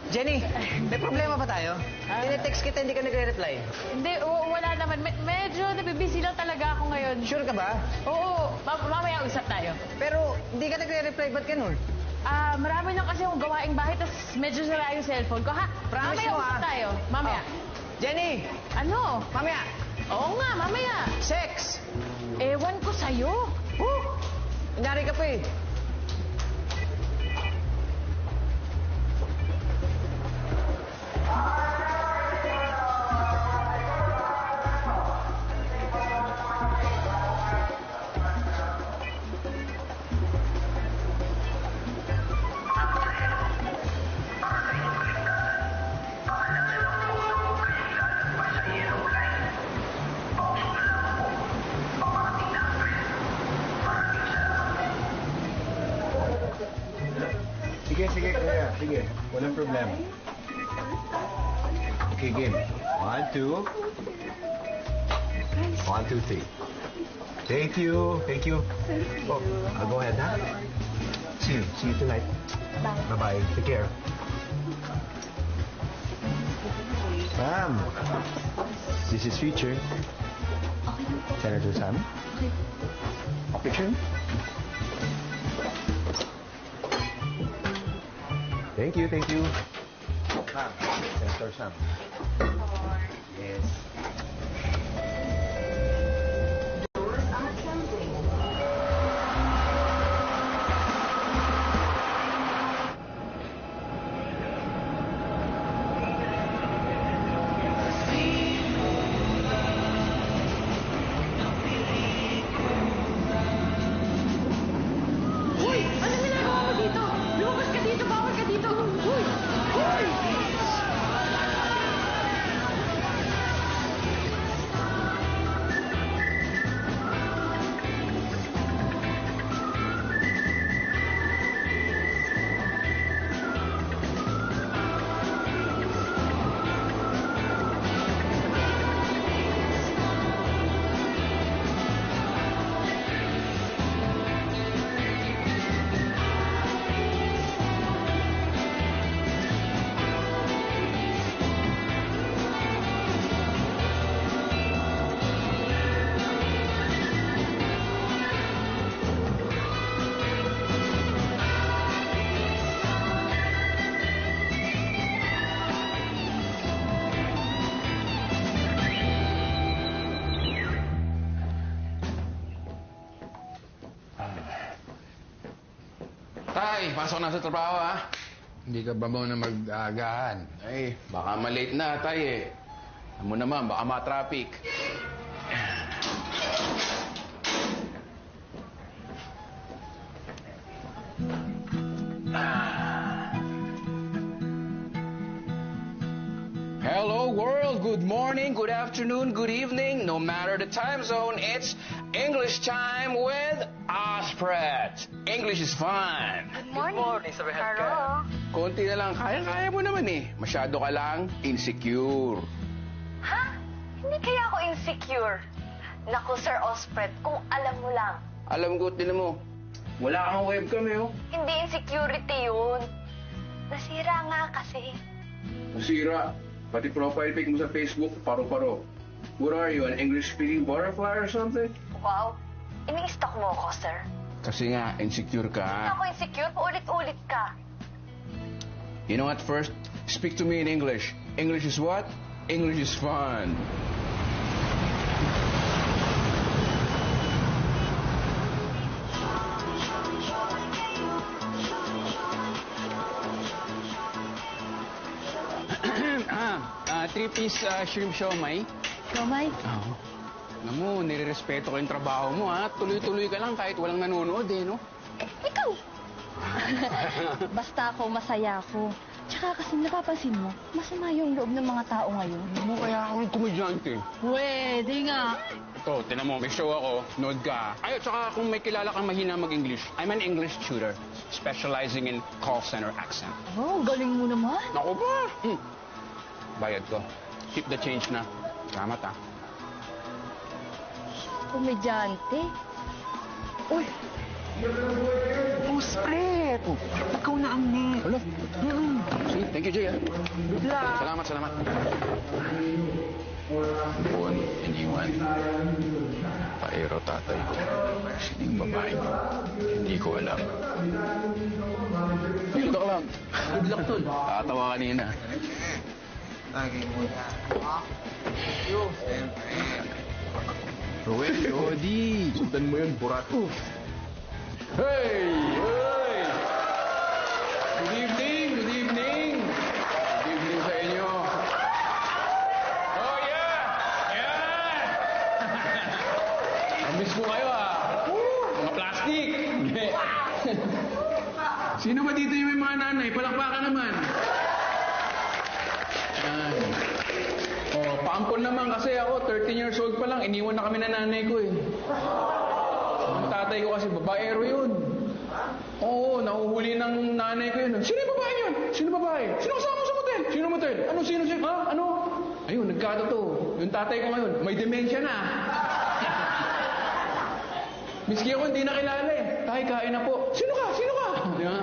Jenny, may problema ba tayo? Tinetext kita, hindi ka nagre-reply. Hindi, wala naman. Medyo nabibisi lang talaga ako ngayon. Sure ka ba? Oo, mamaya usap tayo. Pero hindi ka nagre-reply, ba't ganun? Marami lang kasi akong gawaing bahay, tapos medyo sira yung cellphone ko, ha? Promise Mamaya mo, usap ha? tayo. Mamaya. Oh. Jenny! Ano? Mamaya! Oo nga, mamaya. Sex! Ewan ko sa'yo. Kunyari ka pa eh. Sige, kuya. Sige. Walang problema. Okay, game. 1, 2. 1, 2, 3. Thank you. Oh, I'll go ahead, huh? See you tonight. Bye. Bye-bye. Take care. Ma'am, this is Future. Senator Sam. Picture? Thank you. Ma'am, Senator Sam. Yes. Uy! Ano ginagawa mo dito? Lumabas ka dito! Bawal ka dito! Uy! Uy! Tay, pasok na sa trabaho, ha? Hindi ka ba muna mag-aagahan? Ay, baka malate na, tay, eh. Alam mo naman, baka ma-traffic. Hello, world. Good morning, good afternoon, good evening. No matter the time zone, it's English time with Ospret. English is fun. Good morning, Carlo. Konti na lang. Kaya mo naman eh. Masyado ka lang insecure. Ha? Hindi kaya ako insecure. Naku, Sir Ospret, kung alam mo lang. Alam ko, tinan mo. Wala kang webcam eh, oh. Hindi insecurity yun. Nasira nga kasi. Masira. Pati profile pic mo sa Facebook, paro-paro. What are you, an English-speaking butterfly or something? Wow. Ini-stalk mo ako, sir. Kasi nga, insecure Hindi ka. ako insecure, paulit-ulit ka. You know what, first? Speak to me in English. English is what? English is fun. Three-piece shrimp siomai. Kamay? Oo. Alam mo, nire-respeto ko yung trabaho mo, ha? Tuloy-tuloy ka lang kahit walang nanonood, eh, no? Ikaw! Basta ako, masaya ako. Tsaka kasi napapansin mo, masama yung loob ng mga tao ngayon. Hindi mo kaya akong komedyante. Pwede nga. Ito, tinan mo, may show ako, nood ka. Ay, at saka kung may kilala kang mahina mag-English, I'm an English tutor, specializing in call center accent. Oh, galing mo naman. Naku ba? Bayad ko. Keep the change na. Salamat, ha? Komedyante. Uy! Oh, spread! ikaw na ang net. Hello? See, thank you, Jay. Good luck. Salamat. Buwan, iniwan. Paero tatay ko. Sino yung babae ko? Hindi ko alam. Good luck lang. Good luck, tol. Nakatawa kanina. Ruel, Jody. Sundan mo yun, burat. Hey! Good evening! Good evening sa inyo. Oh, yeah! Miss ko kayo, mga plastic. Sino ba dito yung may mga nanay? Palakpakan naman. Yan. Oh, paampon naman kasi ako, 13 years old pa lang, iniwan na kami ng nanay ko eh. Ang tatay ko kasi babaero yun. Oo, nahuhuli ng nanay ko yun. Sino yung babae yun? Sino babae? Sino kasama sa motel? Sino motel? Sino? Ha? Ano? Ayun, nagkatato. Yung tatay ko ngayon, may demensya na. Miski ako hindi nakilala eh. Tay, kain na po. Sino ka? Diba?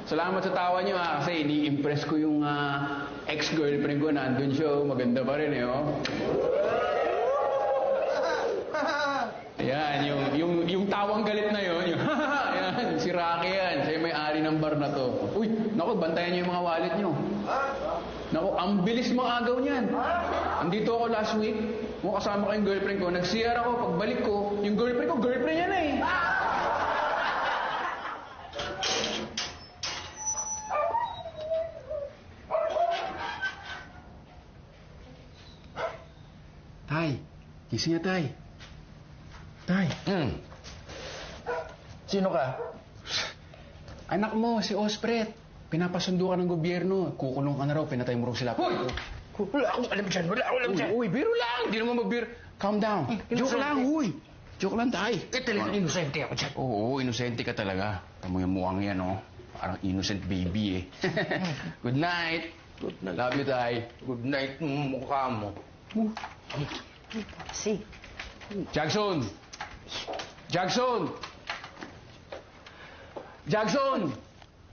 Salamat sa tawa niyo kasi ini-impress ko yung ex-girlfriend ko. Nandun siya, maganda pa rin eh. Oh. Ayan, yung tawang galit na yun. Ayan, si Rocky yan. Siya yung may-ari ng bar na to. Uy, naku, bantayan niyo yung mga wallet niyo. Naku, ang bilis mga agaw niyan. Andito ako last week. Kung kasama ko yung girlfriend ko, nag-CR ako. Pagbalik ko, yung girlfriend ko, girlfriend niya na eh. Tay, gising na tay. Tay. Sino ka? Anak mo, si Ospret. Pinapasundo ka ng gobyerno. Kukulong ka na raw, pinatay mo raw sila. Hoy! Wala akong alam dyan. Uy, biro lang. Di naman magbiro. Calm down. Joke lang, huy. Joke lang, tay. Talagang inosente ako dyan. Oo, inosente ka talaga. Tamo yung mukhang yan, oh. Parang innocent baby, eh. Good night. Good night. Love you, tay. Good night, mukha mo. Si. Jackson!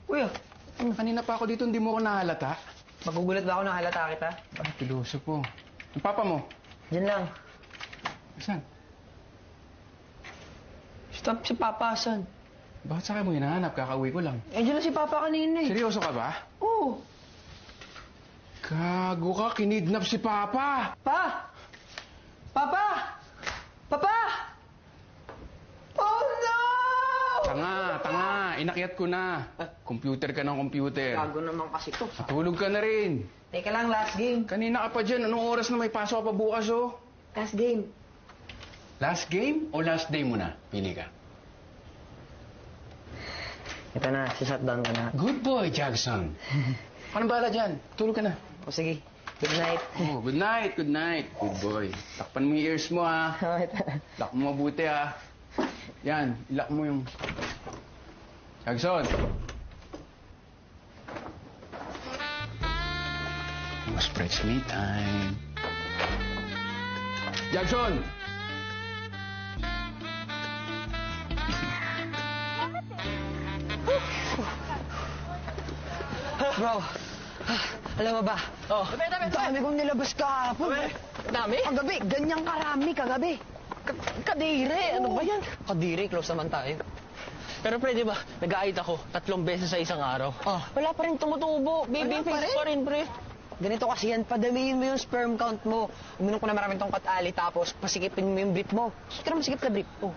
Kuya, Kanina pa ako dito, hindi mo ako nahalata. magugulat ba ako na halata kita? Ay, piloso po. Yung papa mo? Diyan lang. Saan? Stop si Papa, asan? Bakit sa akin mo hinahanap? Kakauwi ko lang. Eh, diyan lang si Papa kanina eh. Seryoso ka ba? Oo. Gago ka, kinidnap si Papa! Pa! Papa! Papa! Oh no! Tanga. Inakyat ko na. Computer ka ng computer. Gago naman kasi to. Tulog ka na rin. Teka lang, last game. Kanina ka pa dyan. Anong oras na may pasok ka pa bukas, oh? Last game. Last game o last day mo na? Pili ka. Ito na, si-shutdown ka na. Good boy, Jackson. Paano bala dyan? Tulog ka na. O sige, good night. Oh, good night. Good boy. Takpan mo yung ears mo, ha? Lock mo mabuti, ha? Yan, lock mo yung... Jackson! Spreads me time. Jackson! Bro, alam mo ba? Oh, dami kong nilabas kahapon. Dami? Kagabi, ganyang karami kagabi. Kadiri, ano ba yan? Kadiri, close naman tayo. Pero pwede ba, nag-aayit ako 3 beses sa isang araw. Wala pa rin tumutubo. Baby Wala pa face rin? pa rin, pre. Ganito kasi yan, padamihin mo yung sperm count mo. Uminom ko na maraming tongkat ali, tapos pasikipin mo yung brief mo. Sige na masikip na brief. Oh.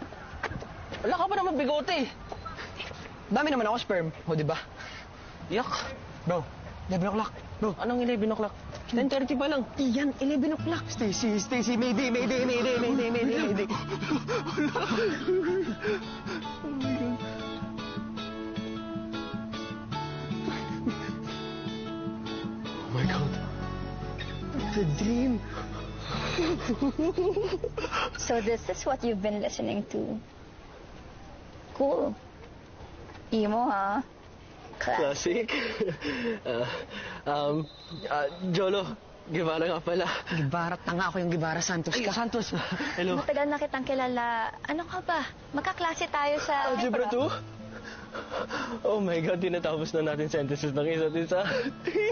Wala ka pa naman bigote. Dami naman ako sperm. O, di ba? Yak. Bro, 11 o'clock. Bro, Anong 11 o'clock? 10:30 pa lang. iyan, 11 o'clock. Stacy, mayday. Oh my God. The dream. So this is what you've been listening to. Cool. Emo, huh? Classic. Jolo, Guevara nga pala. Gibara, tanga ako yung Gibara Santos ka. Santos. Hello. Matagal na kitang kilala. Ano ka ba? Magkaklase tayo sa... Algebra 2? Oh my God, tinatapos na natin sentences ng isa't isa.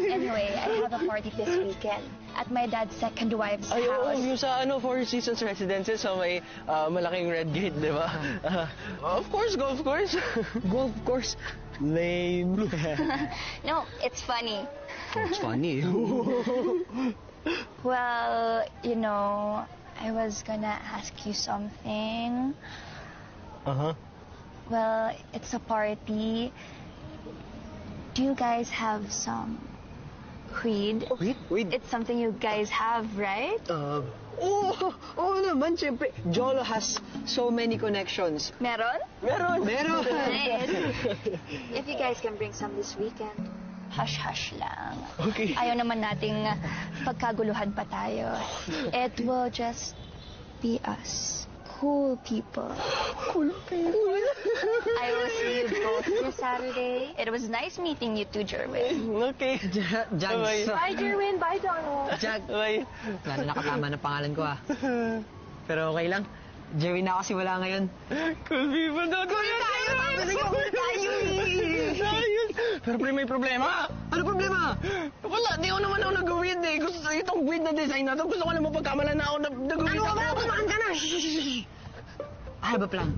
Anyway, I have a party this weekend at my dad's second wife's Ay, oo, house. yung sa Four Seasons Residences sa may malaking red gate, di ba? Of course, golf course. Golf course. Lame. No, it's funny. It's funny. Well, you know, I was gonna ask you something. Uh-huh. Well, it's a party. Do you guys have some weed? Weed? It's something you guys have, right? Oo naman, siyempre. Jolo has so many connections. Meron? Meron! Nice. If you guys can bring some this weekend, hush-hush lang. Okay. Ayaw naman nating pagkaguluhan pa tayo. It will just be us. Cool people. Cool people. I will see you both this Saturday. It was nice meeting you too, Jerwin. Okay. Jags. Bye, Jerwin. Bye, Donald. Jag. Bye. Wala na nakatama ng pangalan ko Pero okay lang. Jerry na kasi wala ngayon. Cool people daw. Cool tayo! Pero pre, may problema. Ano problema? Wala, di ko naman ako nag-weed eh. Gusto itong weed na design na to. Gusto ko lang mapagkamalan na ako nag-weed Ano ako. ka ba? Kumakan ka na! I have a plan.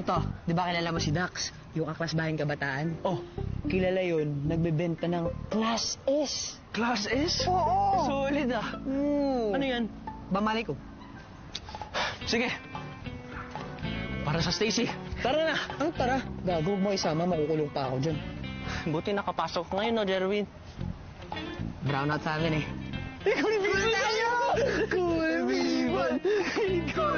Ito, di ba kilala mo si Dax? Yung aklas bahing kabataan? Oh, kilala yun. Nagbebenta ng Class S. Class S? Oo. Solid ah. Ano yan? Bamali ko. Sige. Para sa Stacy. Tara na. Ano tara? Gago mo isama, makukulong pa ako dyan. Buti nakapasok ka ngayon, no, Jerwin? Brownout sa akin eh. Cool people!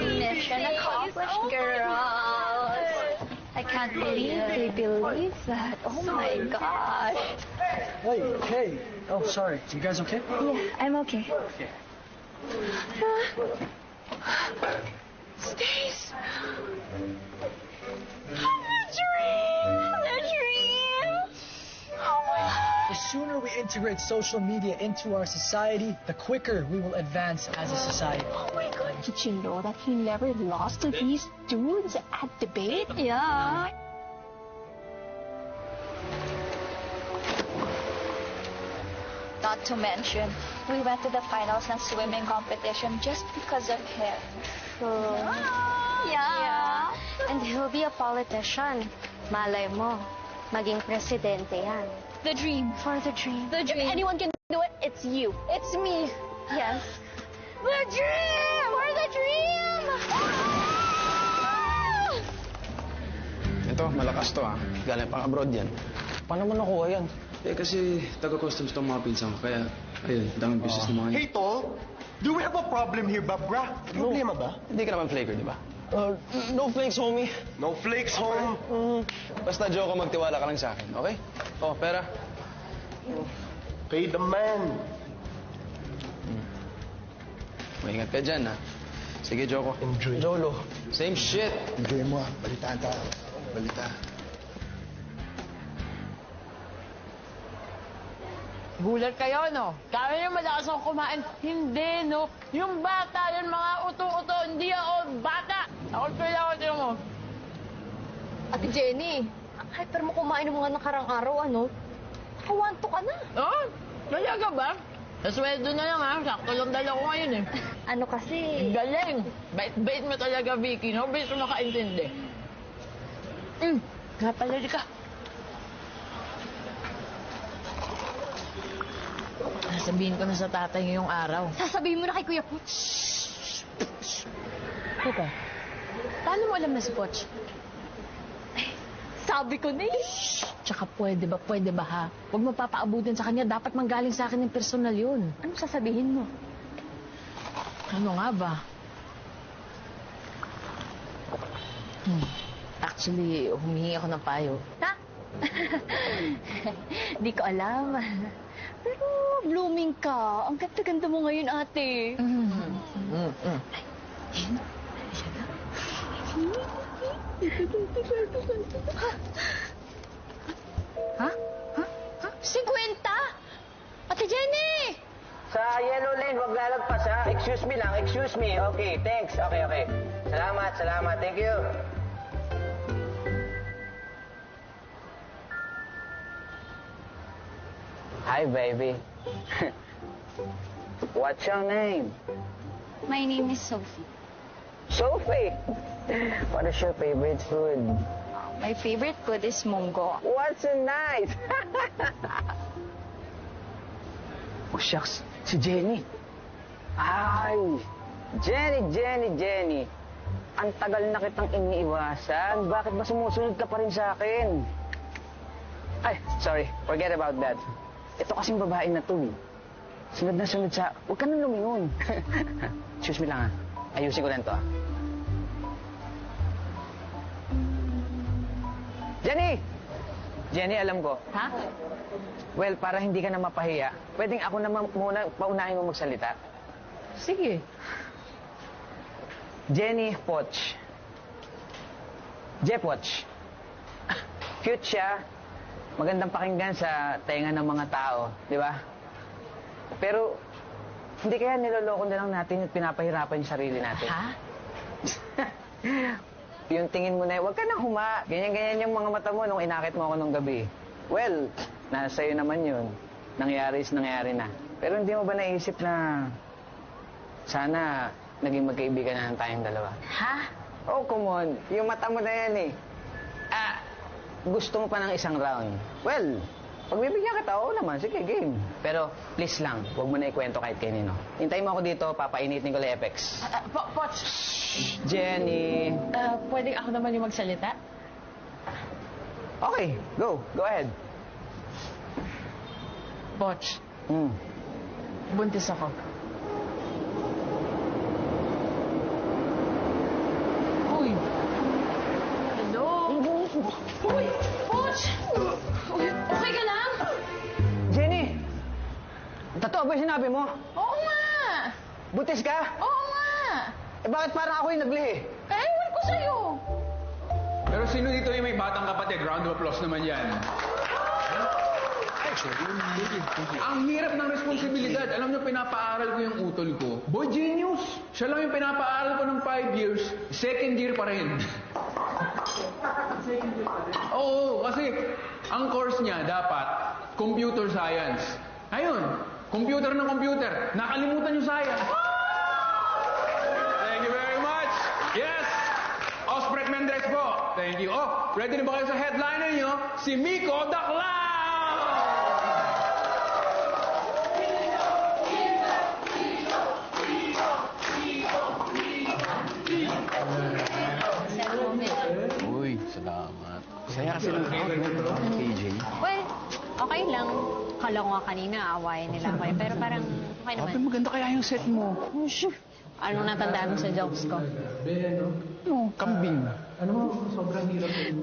Mission accomplished, girls. I can't believe that. Oh my gosh. Hey. Oh, sorry. You guys okay? Yeah, I'm okay. Stace! The dream! Oh my God! The sooner we integrate social media into our society, the quicker we will advance as a society. Oh my God! Did you know that he never lost to these dudes at debate? Yeah. Not to mention, we went to the finals ng swimming competition just because of him. Yeah. And he'll be a politician. Malay mo, maging presidente yan. The dream. For the dream. The dream. If anyone can do it, it's you. It's me. Yes. The dream! For the dream! Ito, malakas to ah. Galing pang abroad yan. Paano mo nakuha yan? Eh kasi taga-customs tong mga pinsan ko. Kaya, ayun, daming business ng mga Hey, Tol! Do we have a problem here, Bra? Problema ba? Hindi ka naman flaker, di ba? No flakes, homie. No flakes, home. Basta, Joko, magtiwala ka lang sa akin, okay? Oh, pera. Pay the man. Maingat ka dyan, ha? Sige, Joko. Enjoy. Jolo. Same shit. Enjoy mo balitaan tayo. Balita. Gulat kayo, no? Kaya nyo malakas akong kumain. Hindi, no? Yung bata, yung mga uto-uto, hindi ako bata. Ako tinan mo. Ate Jenny, hyper mo kumain ng mga nakarang araw, ano? Nakawanto ka na. Oh, talaga ba? Sa sweldo na lang, ha? Sakto lang dala ko ngayon, eh. Ano kasi? Galing. Bait-bait mo talaga, Vicky, no? Bait mo makaintindi. Napalali ka. Sasabihin ko na sa tatay ngayong araw. Sasabihin mo na kay Kuya Putz. Teka, paano mo alam na si Poch? Sabi ko na eh. Tsaka pwede ba ha? Huwag mo papaabutin sa kanya. Dapat manggaling sa akin ng personal yun. Anong sasabihin mo? Ano nga ba? Actually, humingi ako ng payo. Ha? Di ko alam. Pero blooming ka. Ang ganda-ganda mo ngayon, ate. Ha? 50? Ate Jenny! Sa yellow lane, wag lalagpas ha. Excuse me lang, excuse me. Okay, thanks. Okay. Salamat. Thank you. Hi, baby. What's your name? My name is Sophie. Sophie. What is your favorite food? My favorite food is munggo. What's so nice? Oh, shucks. Si Jenny. Ay, Jenny. Ang tagal na kitang iniiwasan. Bakit ba sumusunod ka pa rin sa akin? Ay, sorry. Forget about that. Ito kasing babae na to. Sunod na sunod sa... Huwag ka nang lumingon. Excuse me lang, ha. Ayusin ko lang to, ha. Jenny, alam ko. Ha? Well, para hindi ka na mapahiya, pwedeng ako na muna paunahin mo magsalita. Sige. Jenny Poch. Jepoch. Cute siya. Magandang pakinggan sa tenga ng mga tao, di ba? Pero, hindi kaya niloloko na lang natin at pinapahirapan yung sarili natin. Ha? Yung tingin mo na, huwag ka nang huma. Ganyan-ganyan yung mga mata mo nung inakit mo ako nung gabi. Well, nasa iyo naman yun. Nangyari na. Pero hindi mo ba naisip na sana naging magkaibigan na tayong dalawa? Ha? Oh, come on. Yung mata mo na yan eh. Gusto mo pa ng isang round? Well, pagbibigyan kita, oo naman. Sige, game. Pero please lang, huwag mo na ikwento kahit kanino. Hintayin mo ako dito, papainitin ko lang Apex. Poch! Jenny. Pwedeng ako naman yung magsalita? Okay, go. Go ahead. Poch, buntis ako. Uy! Hello? Uy! Poch! Uy, okay ka lang? Jenny! Totoo ba yung sinabi mo? Oo nga! Buntis ka? Oo nga! Eh bakit parang ako yung naglihi? Ewan ko sa'yo! Pero sino dito yung may batang kapatid? Round of applause naman yan. Ang hirap ng responsibilidad. Alam niyo, pinapaaral ko yung utol ko. Boy genius! Siya lang yung pinapaaral ko ng 5 years. Second year pa rin. Oo, kasi ang course niya dapat computer science. Ayun, computer ng computer. Nakalimutan yung science. Thank you very much. Yes! Osprecht Mendres po. Thank you. Oh, ready na ba kayo sa headliner niyo? Si Miko the Clown! Uy, salamat. Saya kasi ng KJ. Well, okay lang. Kala ko nga kanina, awayan nila ako. Pero parang, okay naman. Maganda kaya yung set mo. Anong natandaan mo sa jokes ko? No, kambing.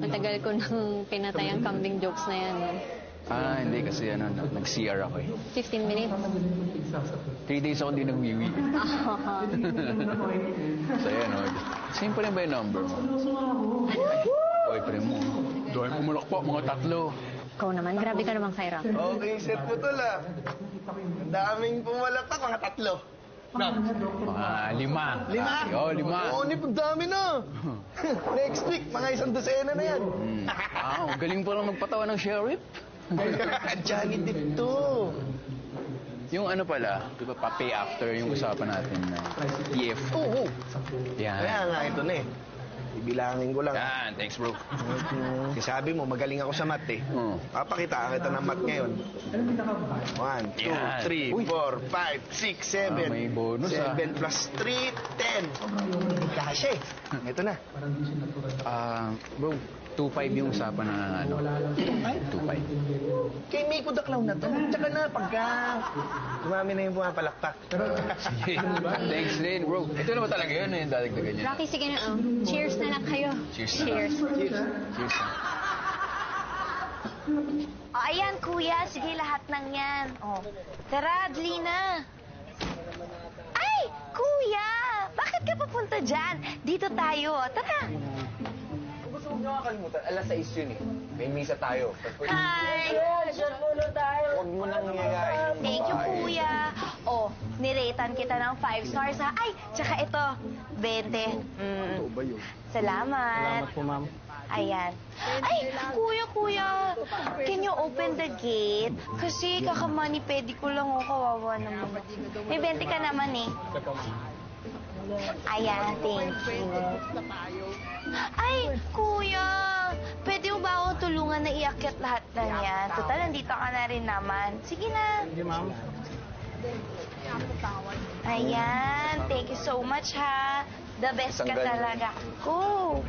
Matagal ko nang pinatay ang kambing jokes na yan. Hindi kasi nag-CR ako eh. 15 minutes. 3 days ako din nag-wiwi. So yan, same pa rin ba yung number mo? Boyfriend mo. Dahil pumalak po, mga 3. Ikaw naman, grabe ka naman kay Ram. Okay, set po to la. Ang daming pumalatak, mga 3. Mga 5. 5? Oo, 5. Oo, ang dami na. Next week, mga 1 dosena na yan. Galing pa lang magpatawa ng sheriff. Johnny Depp to. Yung ano pala, di ba pa-pay after yung usapan natin na EF. Oo. Yan. Kaya nga, ito na eh. Ibilangin ko lang. Yan, thanks bro. Kasi sabi mo, magaling ako sa math eh. Papakita kita ng math ngayon. 1, 2, 3, 4, 5, 6, 7. May bonus 7 plus 3, 10. Kasya eh. Ito na. Bro, 2.5 yung usapan na 2.5. Kay Miko the Clown na to. Tsaka na, pagka dumami na yung pumapalakpak. Sige. Thanks din, bro. Ito na ba talaga yun? Yung dadagdagan niya? Rocky, sige na. Cheers na lang kayo. Cheers. Cheers. Cheers. Ayan, kuya. Sige, lahat ng yan. Tara, dali na. Ay, kuya! Bakit ka papunta dyan? Dito tayo. Tara. Huwag niyo kakalimutan, alas 6 yun eh. May misa tayo. Hi! Huwag mo nang yayain. Thank you, kuya. Niretan kita ng 5 stars, ha? Ay, tsaka ito, 20. Salamat. Salamat po, ma'am. Ayan. Ay, kuya. Can you open the gate? Kasi kakamani-pedi ko lang, kawawa naman. May 20 ka naman eh. Ayan, thank you. Ay, kuya, pwede mo ba akong tulungan na iakyat lahat na yan? Total, nandito ka na rin naman. Sige na. Sige, ma'am. Ayan, thank you so much ha. The best ka talaga. Go!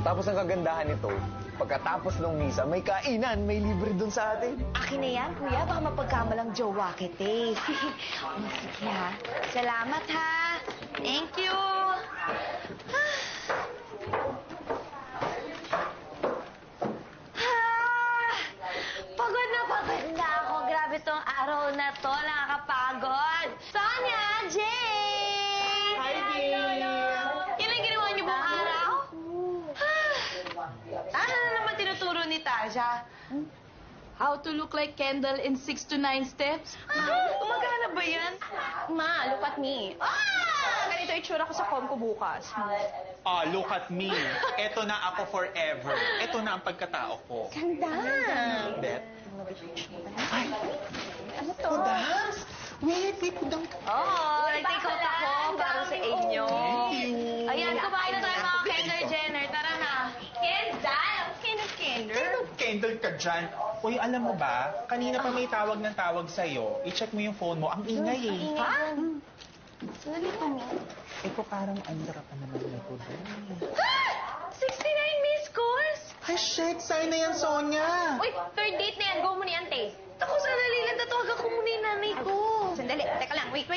Tapos ang kagandahan nito, pagkatapos ng misa, may kainan, may libre dun sa atin. Akin na yan, kuya. Baka mapagkamalang jowa kita eh. Sige ha. Salamat ha. Thank you. Pagod na ako. Grabe tong araw na to. Nakakapagod. Sonia! Jay! Hi, dear! Yan ang ginawa niyo buong araw? Ano na naman tinuturo ni Tasha? How to look like Kendall in 6 to 9 steps? Gumagana ba yan? Ma, look at me. Ganito itsura ko sa com ko bukas. Oh, look at me. Ito na ako forever. Ito na ang pagkatao ko. Ganda. Bet? Ano to? Dance? Wait, kudang ka. Oo, nag-take out ako para sa inyo. Ayan, kumain na tayo mga Kendall Jenner. Tara na. Kendall? Kendall ka dyan. Uy, alam mo ba, kanina pa may tawag ng tawag sa'yo. I-check mo yung phone mo. Ang ingay eh. Ha? Sandali pa niya. Ito parang andra pa naman na ko doon. 69 missed calls? Ay, shit! Sa'yo na yan, Sonia! Uy, third date na yan. Go mo ni Ante. Ako, sandali lang. Tatawagan ko muna yung nanay ko. Sandali. Teka lang. Wait.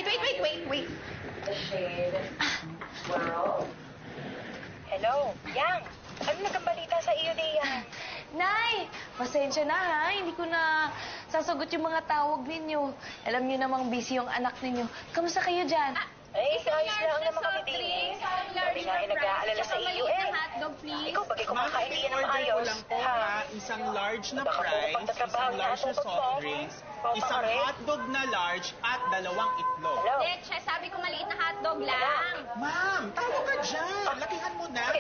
Hello, Yang. Ano nagkambalita sa iyo, Yang? Nay, pasensya na ha. Hindi ko na sasagot yung mga tawag ninyo. Alam niyo namang busy yung anak ninyo. Kamusta kayo dyan? Ay, ayos lang naman kami din. Sabi nga nag-aalala sa iyo eh. Ikaw, bagay kumakain diyan ng maayos. Lang po ha, isang large na fries, isang large na soft drinks, isang hotdog na large, at 2 itlog. Leche, sabi ko maliit na hotdog lang. Ma'am, tawag ka dyan. Lakihan mo na.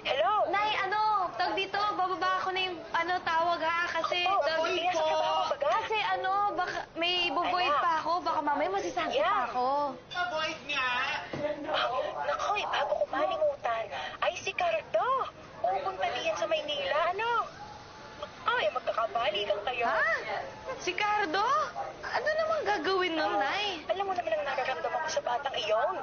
Hello? Nay, tawag dito, bababa ako na yung, tawag ha, kasi, kasi, baka, may buboid pa ako, baka mamaya masisakit pa ako. Avoid nga. Nakoy, bago ko malimutan, ay si Cardo. Pupunta diyan sa Maynila, Ay, magkakabalikan kayo. Ha? Si Cardo? Ano naman gagawin nun, Nay? Alam mo naman ang nararamdaman ko sa batang iyon.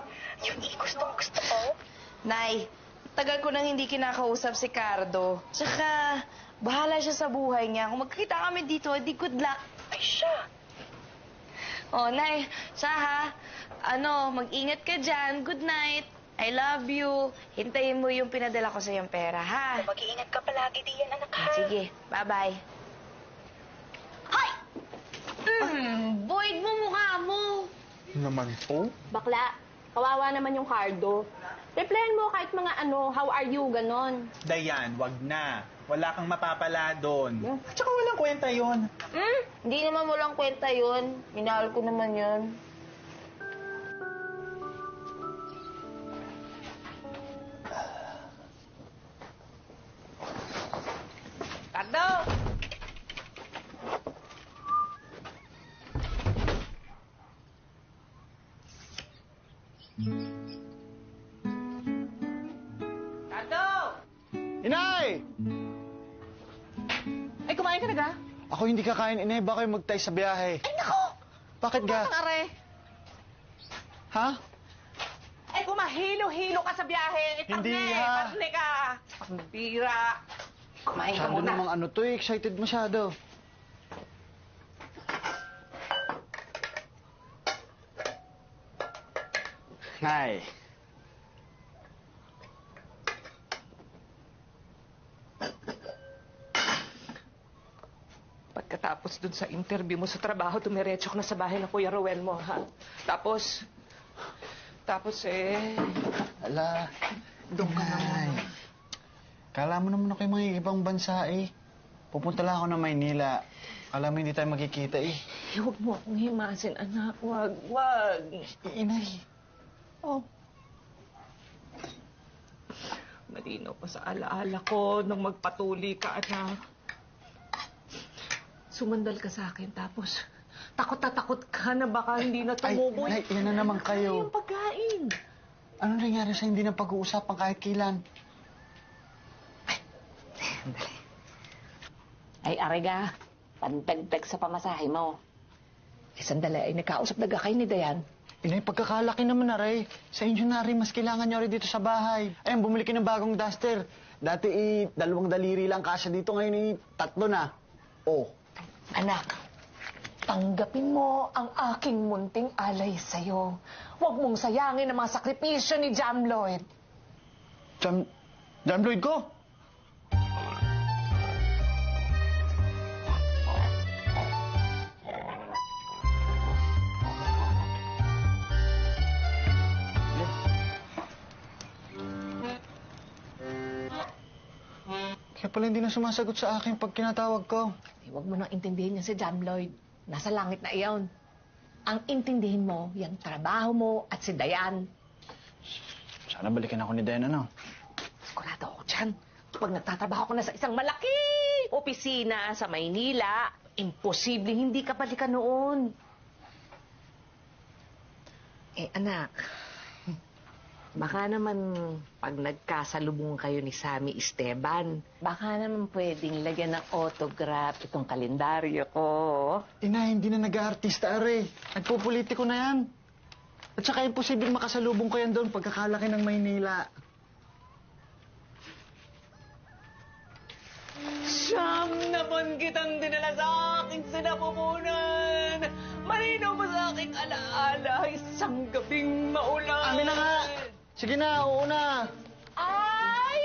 Yung gustong gusto ko. Nay, tagal ko nang hindi kinakausap si Cardo. Tsaka, bahala siya sa buhay niya. Kung magkikita kami dito, di good luck. Ay, siya. Oh, Nay, siya ha. Mag-ingat ka dyan. Good night. I love you. Hintayin mo yung pinadala ko sa iyong pera, ha? Mag-iingat ka palagi diyan, anak, ha? Sige, bye-bye. Hoy! Void mo mukha mo. Naman po? Bakla, kawawa naman yung Cardo. Replyan mo kahit mga how are you, ganon. Dayan, wag na. Wala kang mapapala doon. Tsaka walang kwenta yon. Hindi naman walang kwenta yun. Minahal ko naman yun. Cardo! Cardo! Inay! Ay, kumain ka na ga? Ako hindi kakain, Inay. Baka kayo magtay sa biyahe. Ay, nako! Bakit ga? Are. Ha? Ay, kumahilo-hilo ka sa biyahe. Hindi, ha? Parne ka. Pambira. Kumain ka Masyado muna. namang excited masyado. Nay. Pagkatapos dun sa interview mo sa trabaho, dumiretso ka na sa bahay ng Kuya Rowel mo, ha? Tapos Ala. doon ka naman. Kala mo naman ako yung mga ibang bansa eh. Pupunta lang ako ng Maynila. Kala mo hindi tayo magkikita eh. Huwag mo akong himasin, anak. Wag. Inay. Oh. Malinaw pa sa alaala ko nung magpatuli ka, anak. sumandal ka sa akin, tapos takot na takot ka na baka hindi na tumubo. Nay, yan na naman kayo. Yung pagkain. Ano nangyari sa hindi na pag-uusapan kahit kailan? Ay, Arega, pantagtag sa pamasahe mo. Sandali, ay nagkausap na kayo ni Dayan. Inay, pagkakalaki naman na, Ray. Sa inyo na rin, mas kailangan nyo rin dito sa bahay. Ayun, bumili ka ng bagong duster. Dati 2 daliri lang kasya dito, ngayon 3 na. Oh. Anak, tanggapin mo ang aking munting alay sa'yo. Huwag mong sayangin ang mga sakripisyo ni Jam Lloyd. Jam Lloyd ko? Kaya pala hindi na sumasagot sa akin pag kinatawag ko. Huwag mo nang intindihin niya si Jam Lloyd. Nasa langit na iyon. Ang intindihin mo, yung trabaho mo at si Dayan. Sana balikan ako ni Dayan, ano? Sigurado ako dyan. Pag nagtatrabaho ko na sa isang malaki opisina sa Maynila, imposible hindi ka balikan noon. Eh, anak, baka naman pag nagkasalubong kayo ni Sammy Esteban, baka naman pwedeng lagyan ng autograph itong kalendaryo ko. Ina, hindi na nag-aartista, Are. Nagpupolitiko na yan. At saka imposible makasalubong ko yan doon pagkakalaki ng Maynila. Siyam na buwan kitang dinala sa aking sinapupunan. Malinaw ba sa aking alaala isang gabing maulan? Amin na nga! Sige na, oo na. Ay!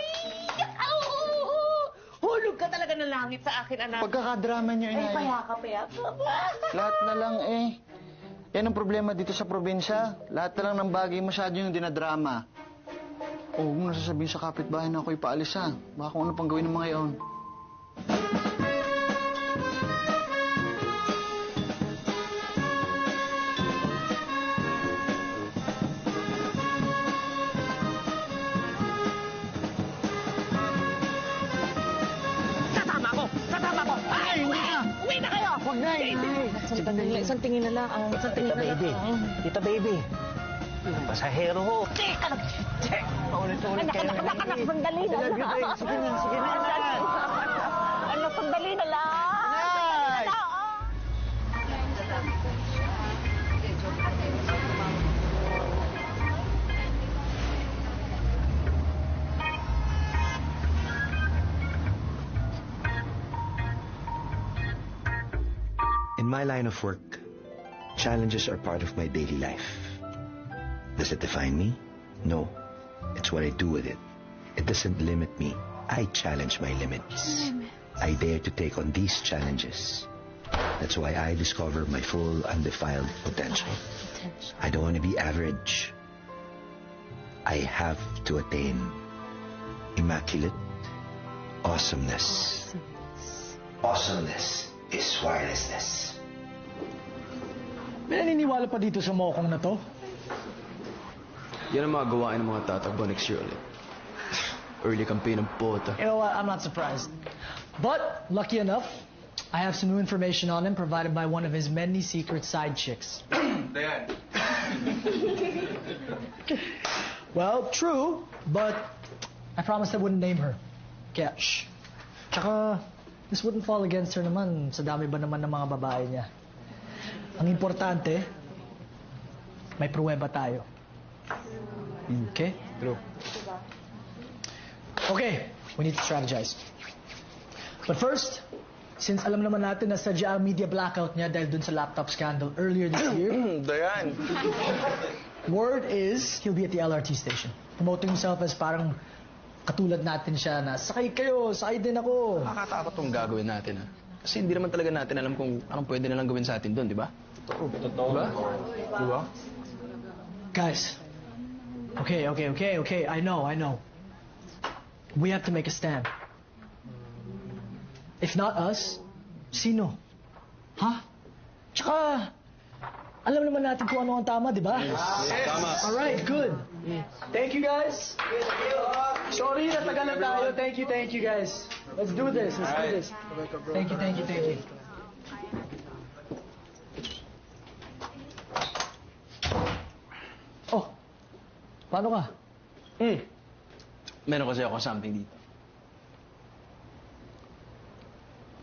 Hulog ka talaga ng langit sa akin, anak. Pagkakadrama niyo, Ay, Inay. payakap. Lahat na lang eh. Yan ang problema dito sa probinsya. Lahat na lang ng bagay masyado yung dinadrama. O, huwag mo na sasabihin sa kapitbahay na ako'y paalis ha. Baka kung ano pang gawin ng mga iyon. Ay, hindi na! Uwi na kayo! Huwag na, Inay! Isang tingin na lang. Tita baby. Pasahero ho. Teka lang! Paulit-ulit kayo. Anak, sandali na lang. Sige na. Anak, sandali na lang. Nay! In my line of work, challenges are part of my daily life. Does it define me? No. It's what I do with it. It doesn't limit me. I challenge my limits. I dare to take on these challenges. That's why I discover my full, undefiled potential. I don't want to be average. I have to attain immaculate awesomeness. Awesomeness is wirelessness. May naniniwala pa dito sa mokong na to? Yan ang mga gawain ng mga tatakbo next year ulit. Early campaign ng bota. You know what? I'm not surprised. But, lucky enough, I have some new information on him provided by one of his many secret side chicks. Dayan. Well, true, but I promised I wouldn't name her. Kaya, shh. Tsaka, this wouldn't fall against her naman sa dami ba naman ng mga babae niya. Ang importante, may pruweba tayo. Okay? True. Okay, we need to strategize. But first, since alam naman natin na sadya ang media blackout niya dahil dun sa laptop scandal earlier this year, Dayan. word is he'll be at the LRT station, promoting himself as parang katulad natin siya na, sakay kayo, sakay din ako. Nakakatakot tong gagawin natin, ha? Kasi hindi naman talaga natin alam kung anong pwede nilang gawin sa atin doon, di ba? Diba? Diba? Guys, okay, I know. We have to make a stand. If not us, sino? Ha? Tsaka, alam naman natin kung ano ang tama, di ba? Yes. Tama. Alright, good. Thank you, guys. Sorry, natagalan tayo. Thank you, guys. Let's do this. Thank you. Oh, paano ka? Meron kasi ako something dito.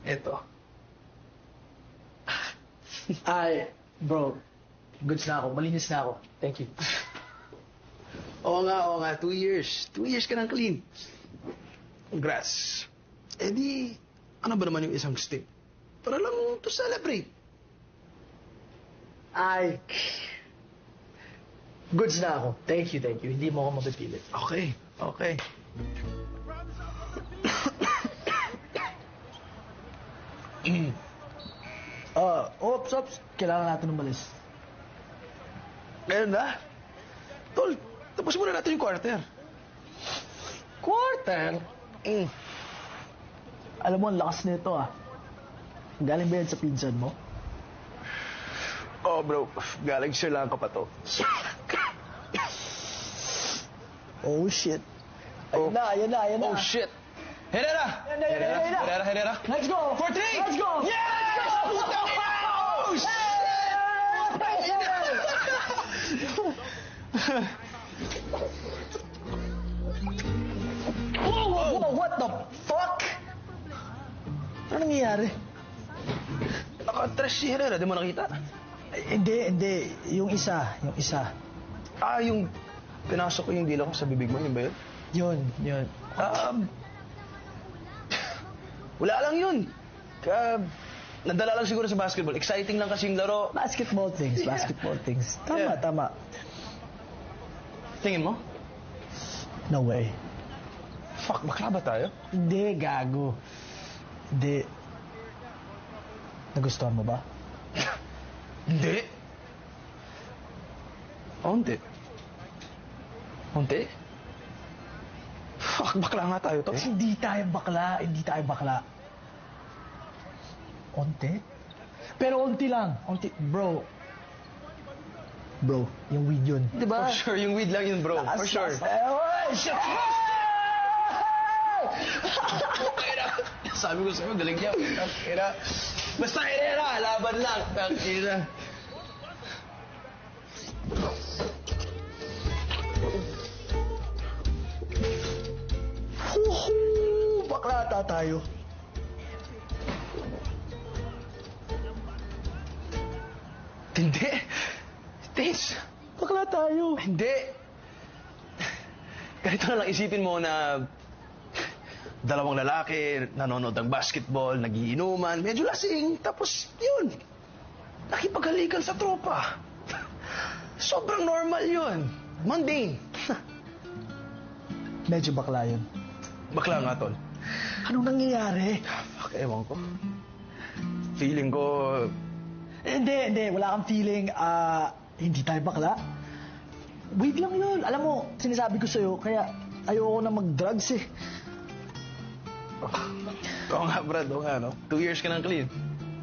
Eto. Ay, bro, goods na ako. Malinis na ako. Thank you. Oo nga. 2 years. 2 years ka nang clean. Congrats. Eh di, ano ba naman yung isang step? Para lang to celebrate. Ay, goods na ako. Thank you. Hindi mo ako mapipilit. Okay. Ops. Kailangan natin umalis. Ngayon na? Tol, tapos muna natin yung quarter. Quarter? Alam mo, ang lakas nito ah. Galing ba yan sa pinsan mo? Oh, bro. Galing Sri Lanka pa to. Oh, shit. Ayan na. Oh, shit. Herrera! Herrera! Let's go! For 3! Let's go! Yes! Putang ina! Oh, Whoa! What the fuck? Ano nangyayari? Naka-trash si Herrera, di mo nakita? Hindi. Yung isa. Ah, yung pinasok ko yung dila ko sa bibig mo, yun ba yun? Yun. Wala lang yun. Nadala lang siguro sa basketball. Exciting lang kasi yung laro. Basketball things. Tama. Tingin mo? No way. Fuck, bakla ba tayo? Hindi, gago. Hindi. Nagustuhan mo ba? Hindi. Unti? Fuck, bakla nga tayo to. Hindi tayo bakla. Unti? Pero unti lang. Bro, yung weed yun. Diba? For sure, yung weed lang yun, bro. For sure. Sabi ko sa'yo, galing niya. Basta Herrera, laban lang. Bakla ata tayo. Hindi. Tins. Bakla tayo. Hindi. Ganito na lang isipin mo na dalawang lalaki, nanonood ng basketball, nagiinuman, medyo lasing, tapos yun, nakipaghalikan sa tropa. Sobrang normal yun. Mundane. Medyo bakla yun. Bakla nga, tol. Anong nangyayari? Fuck, ewan ko. Feeling ko... Hindi. Wala kang feeling, hindi tayo bakla. Weed lang yun. Alam mo, sinasabi ko sa'yo, kaya ayoko na mag-drugs eh. Oo nga, Brad. Oo nga, no? 2 years ka nang clean.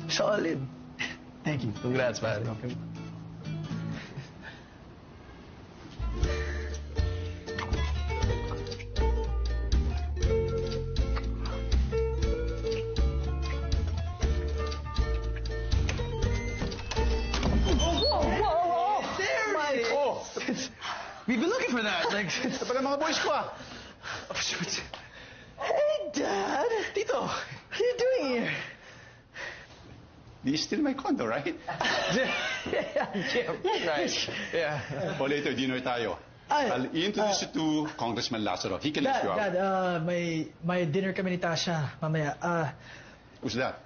Solid. Thank you. Congrats, pare. Okay. We've been looking for that. Like, Ito pala mga boys ko ah. oh, shoot. Hey, Dad! Tito! What are you doing here? This is still my condo, right? Jim. Right. Yeah. O later, dinner tayo. I'll introduce you to Congressman Lazaro. He can let you out. Dad, may dinner kami ni Tasha mamaya. Who's that?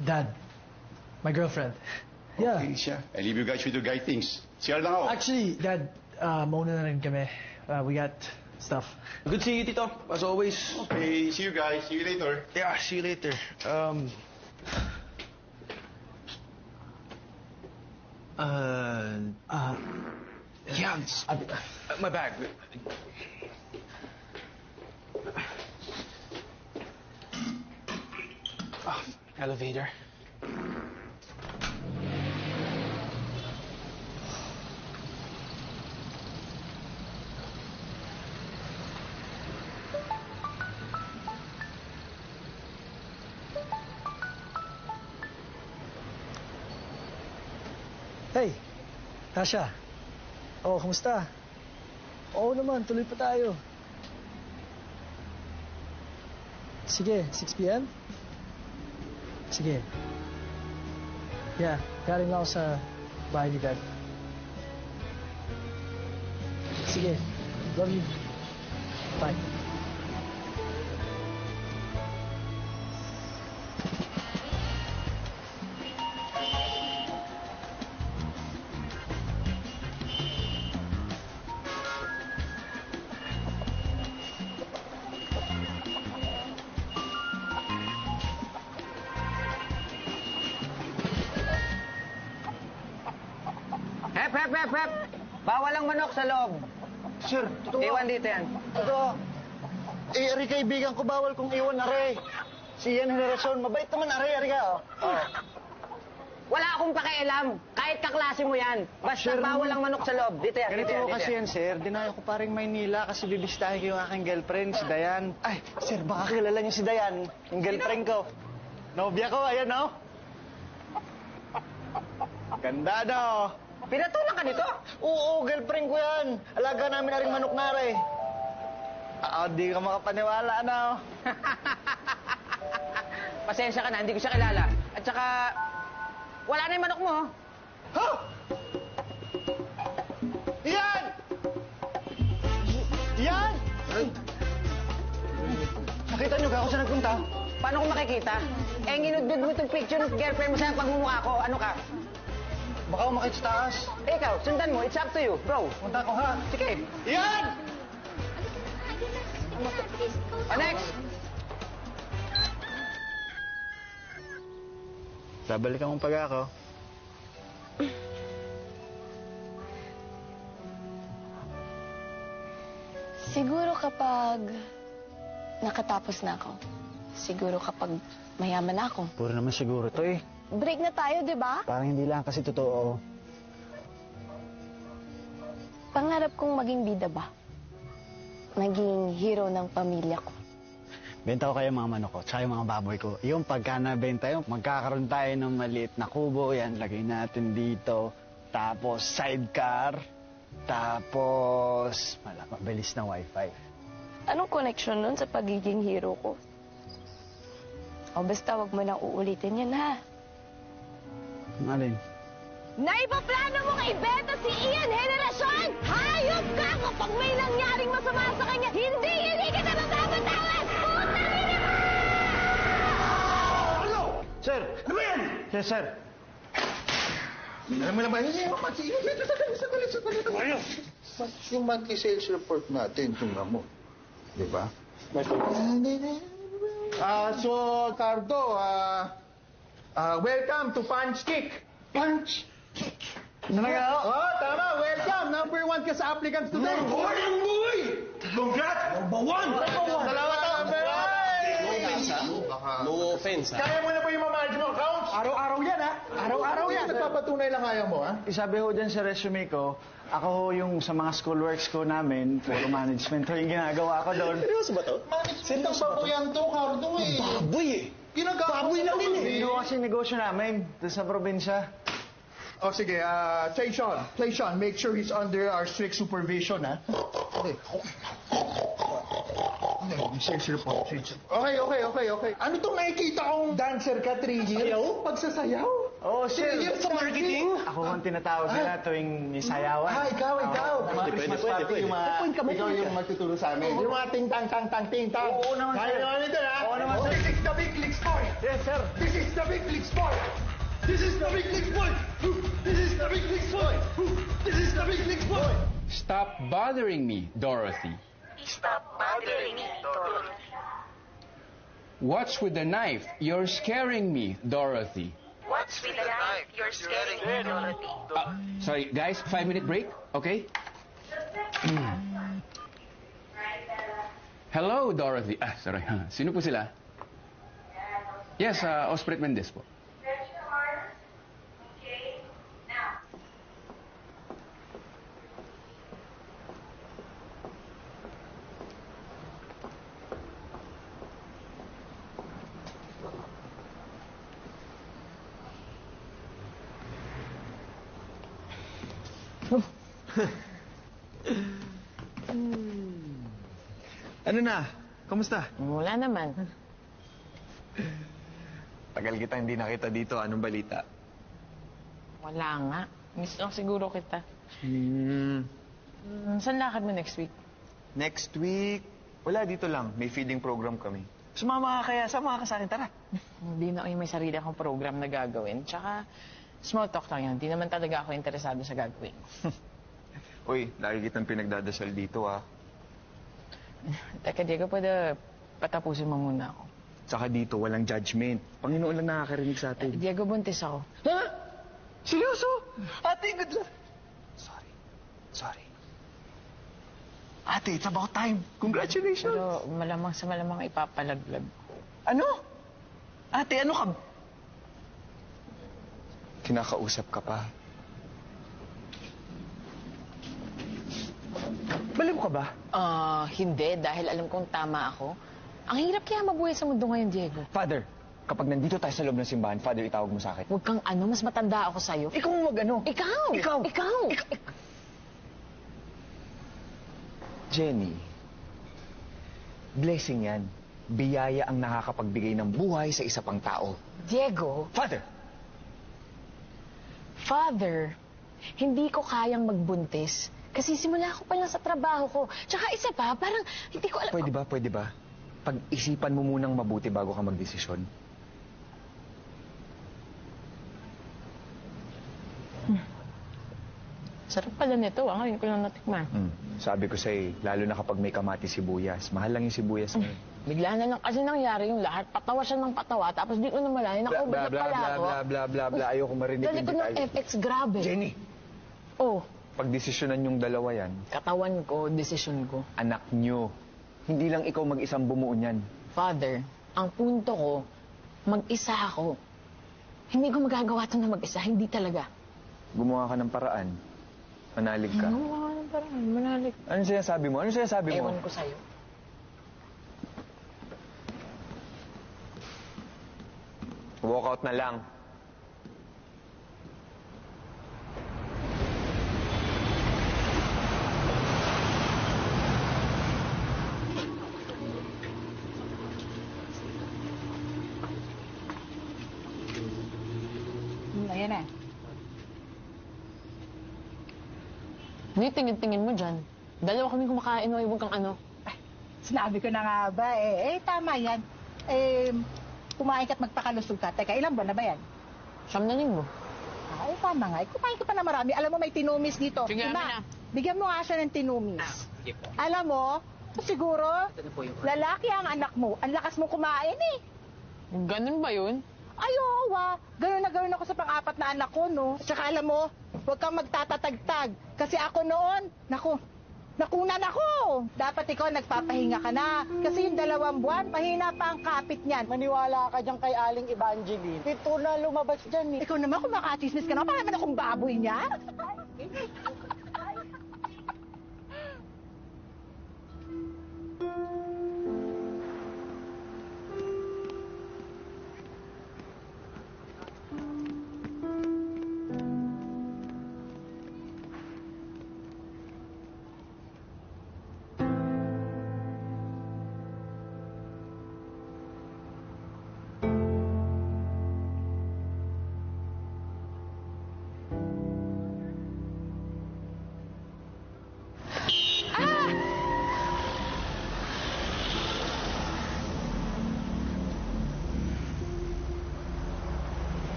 Dad, my girlfriend. Yeah. Okay, siya. I leave you guys with your guy things. CR lang ako. Actually, Dad, mauna na rin kami. We got stuff. Good seeing you, Tito. As always. Okay, see you guys. See you later. Yeah, see you later. Yeah, my bag. Elevator. Hey, Tasha. Oh, kumusta? Oo naman, tuloy pa tayo. Sige, 6 p.m.? Sige. Yeah, galing lang ako sa bahay ni Dad. Sige, love you. Bye. Hep! Bawal ang manok sa loob. Sir, totoo. Iwan dito yan. Totoo. Ari, kaibigan ko, bawal kong iwan, Ari. Si Ian Henerasyon, mabait naman, Ari ka, oh. Wala akong pakialam. Kahit kaklase mo yan. Basta bawal ang manok sa loob. Dito yan. Ganito ko kasi yan, sir. Dinayo ko paring Maynila kasi bibisitahin ko yung aking girlfriend, si Dayan. Ay, sir, baka kilala niyo si Dayan. Yung girlfriend ko. Nobya ko, ayan, no? Ganda, no? Pinatulan ka nito? Oo, girlfriend ko yan. Alaga namin na rin manok na rin. Di ka makapaniwala, no? Pasensya ka na, hindi ko siya kilala. At saka, wala na yung manok mo. Ha? Iyan! Iyan! Nakita niyo ka ako saan nagpunta? Paano ko makikita? Eh, nginudbud mo itong picture ng girlfriend mo sa pagmumukha ko. Ano ka? Baka umakit sa taas. Eh, ikaw, sundan mo. It's up to you, bro. Punta ko, ha? Sige. Iyan! Next! Babalikan mong pag ako. Siguro kapag nakatapos na ako. Siguro kapag mayaman na ako. Puro naman siguro to eh. Break na tayo, di ba? Parang hindi lang kasi totoo. Pangarap kong maging bida ba? Maging hero ng pamilya ko. Benta ko kayo mga manok ko, tsaka yung mga baboy ko. Yung pagka nabenta yun, magkakaroon tayo ng maliit na kubo. Yan, lagay natin dito. Tapos sidecar. Tapos, mabilis na wifi. Anong connection nun sa pagiging hero ko? O basta wag mo nang uulitin yan, ha? Malin? Naipaplano mong ibenta si Ian Henerasyon! Hayop ka! Kapag may nangyaring masama sa kanya, hindi kita matapatawan! Puta rin mo! Ano? Sir! Ano ba yan? Yes, sir. Alam mo naman, hindi mo pag-iingat. Sandali. Yung monthly sales report natin, tingnan mo. Di ba? So, Cardo, welcome to Punch Kick. Punch? Oh, tama, welcome. Number 1 ka sa applicants today. Boy! Congrats! Number 1! Salamat ako, No offense, ha? Kaya mo na ba yung ma-manage mo accounts? Araw-araw yan, ha? Araw-araw yan. Nagpapatunay lang kaya mo, ha? Isabi ho dyan sa resume ko, ako ho yung sa mga schoolworks ko namin, puro management ho yung ginagawa ko doon. Seryoso ba to? Sino ba po yan to, Cardo, eh? Baboy eh. Baboy lang din, eh. Hindi ho kasi negosyo namin, doon sa probinsya. O sige, Play Sean, make sure he's under our strict supervision, ha? Okay. Ano tong nakikita kong dancer ka, 3 years? Sayaw? Pagsasayaw? Oo, sir. 3 years sa marketing? Ako ang tinatawag nila tuwing may sayawan. Ikaw. Mga Christmas party, yung mga, ikaw yung magtuturo sa amin. Yung mga ting-tang. Oo naman, sir. Kaya naman ito, ha? Oo naman, sir. This is the Big Leagues Boy! Yes, sir. This is the Big Leagues Boy! This is the Big Leagues Boy! This is the Big Leagues Boy! This is the Big Leagues Boy! Stop bothering me, Dorothy. Stop bothering me, Dorothy. What's with the knife? You're scaring me, Dorothy. What's with the knife? You're scaring me, Dorothy. Sorry, guys, 5-minute break, okay? Hello, Dorothy. Sorry. Sino po sila? Yes, Ospreet Mendez po. Ano na? Kamusta? Wala naman. Tagal kita hindi nakita dito. Anong balita? Wala nga. Miss lang siguro kita. Saan lakad mo next week? Next week? Wala, dito lang. May feeding program kami. Sumama ka kaya? Sama ka sa akin, tara. Hindi na may sarili akong program na gagawin. Tsaka, small talk lang yan. Hindi naman talaga ako interesado sa gagawin. Uy, lagi kitang pinagdadasal dito, ah. Teka, Diego, pwede patapusin mo muna ako. Saka dito, walang judgment. Panginoon lang nakakarinig sa atin. Diego, buntis ako. Ha? Seryoso? Ate, good luck. Sorry. Ate, it's about time. Congratulations. Pero malamang sa malamang ipapalaglag. Ano? Ate, ano ka? Kinakausap ka pa. Baliw ka ba? Hindi. Dahil alam kong tama ako. Ang hirap kaya mabuhay sa mundo ngayon, Diego. Father, kapag nandito tayo sa loob ng simbahan, Father, itawag mo sa akin. Huwag kang ano, mas matanda ako sa'yo. Ikaw ang mag-ano? Ikaw! Jenny, blessing yan. Biyaya ang nakakapagbigay ng buhay sa isa pang tao. Diego! Father, hindi ko kayang magbuntis. Kasi simula ako pa lang sa trabaho ko. Tsaka isa pa, parang hindi ko alam... Pwede ba? Pag-isipan mo munang mabuti bago ka magdesisyon. Sarap pala nito, ngayon ko lang natikman. Sabi ko sa'yo, lalo na kapag may kamati sibuyas. Mahal lang yung sibuyas ngayon. Bigla na lang kasi nangyari yung lahat. Patawa siya ng patawa, tapos di ko na malayan. Nakaubat na pala ako. Bla. Ayoko marinig Dali yung ko ng detalye. FX, grabe. Jenny! Oh, Pagdesisyonan yung dalawa yan, katawan ko, desisyon ko. anak nyo. Hindi lang ikaw mag-isang bumuo niyan. Father, ang punto ko, mag-isa ako. Hindi ko magagawa ito na mag-isa, hindi talaga. Gumawa ka ng paraan. Manalig ka. Gumawa ng paraan, manalig. Ano sinasabi mo? Ewan ko sa'yo. Walk out na lang. Ayan na. Hindi, tingin-tingin mo dyan. Dalawa kami kumakain o huwag kang ano. Sinabi ko na nga ba tama yan. Kumain ka't magpakalusog ka. Teka, ilang buwan na ba yan? 9 linggo. Tama nga. Kumain ka pa na marami. Alam mo, may tinumis dito. Sige, Ima, bigyan mo nga siya ng tinumis. Sige po. Alam mo, siguro, lalaki ang anak mo. Ang lakas mo kumain eh. Ganun ba yun? Ay, oo, Ganun na ganun ako sa pang-apat na anak ko, no? At saka alam mo, huwag kang magtatatagtag. Kasi ako noon, nakunan ako. Dapat ikaw nagpapahinga ka na. Kasi yung 2 buwan, mahina pa ang kapit niyan. Maniwala ka dyan kay Aling Evangeline. Ito na lumabas dyan eh. Ikaw naman, kung makachismis ka na, parang naman akong baboy niya.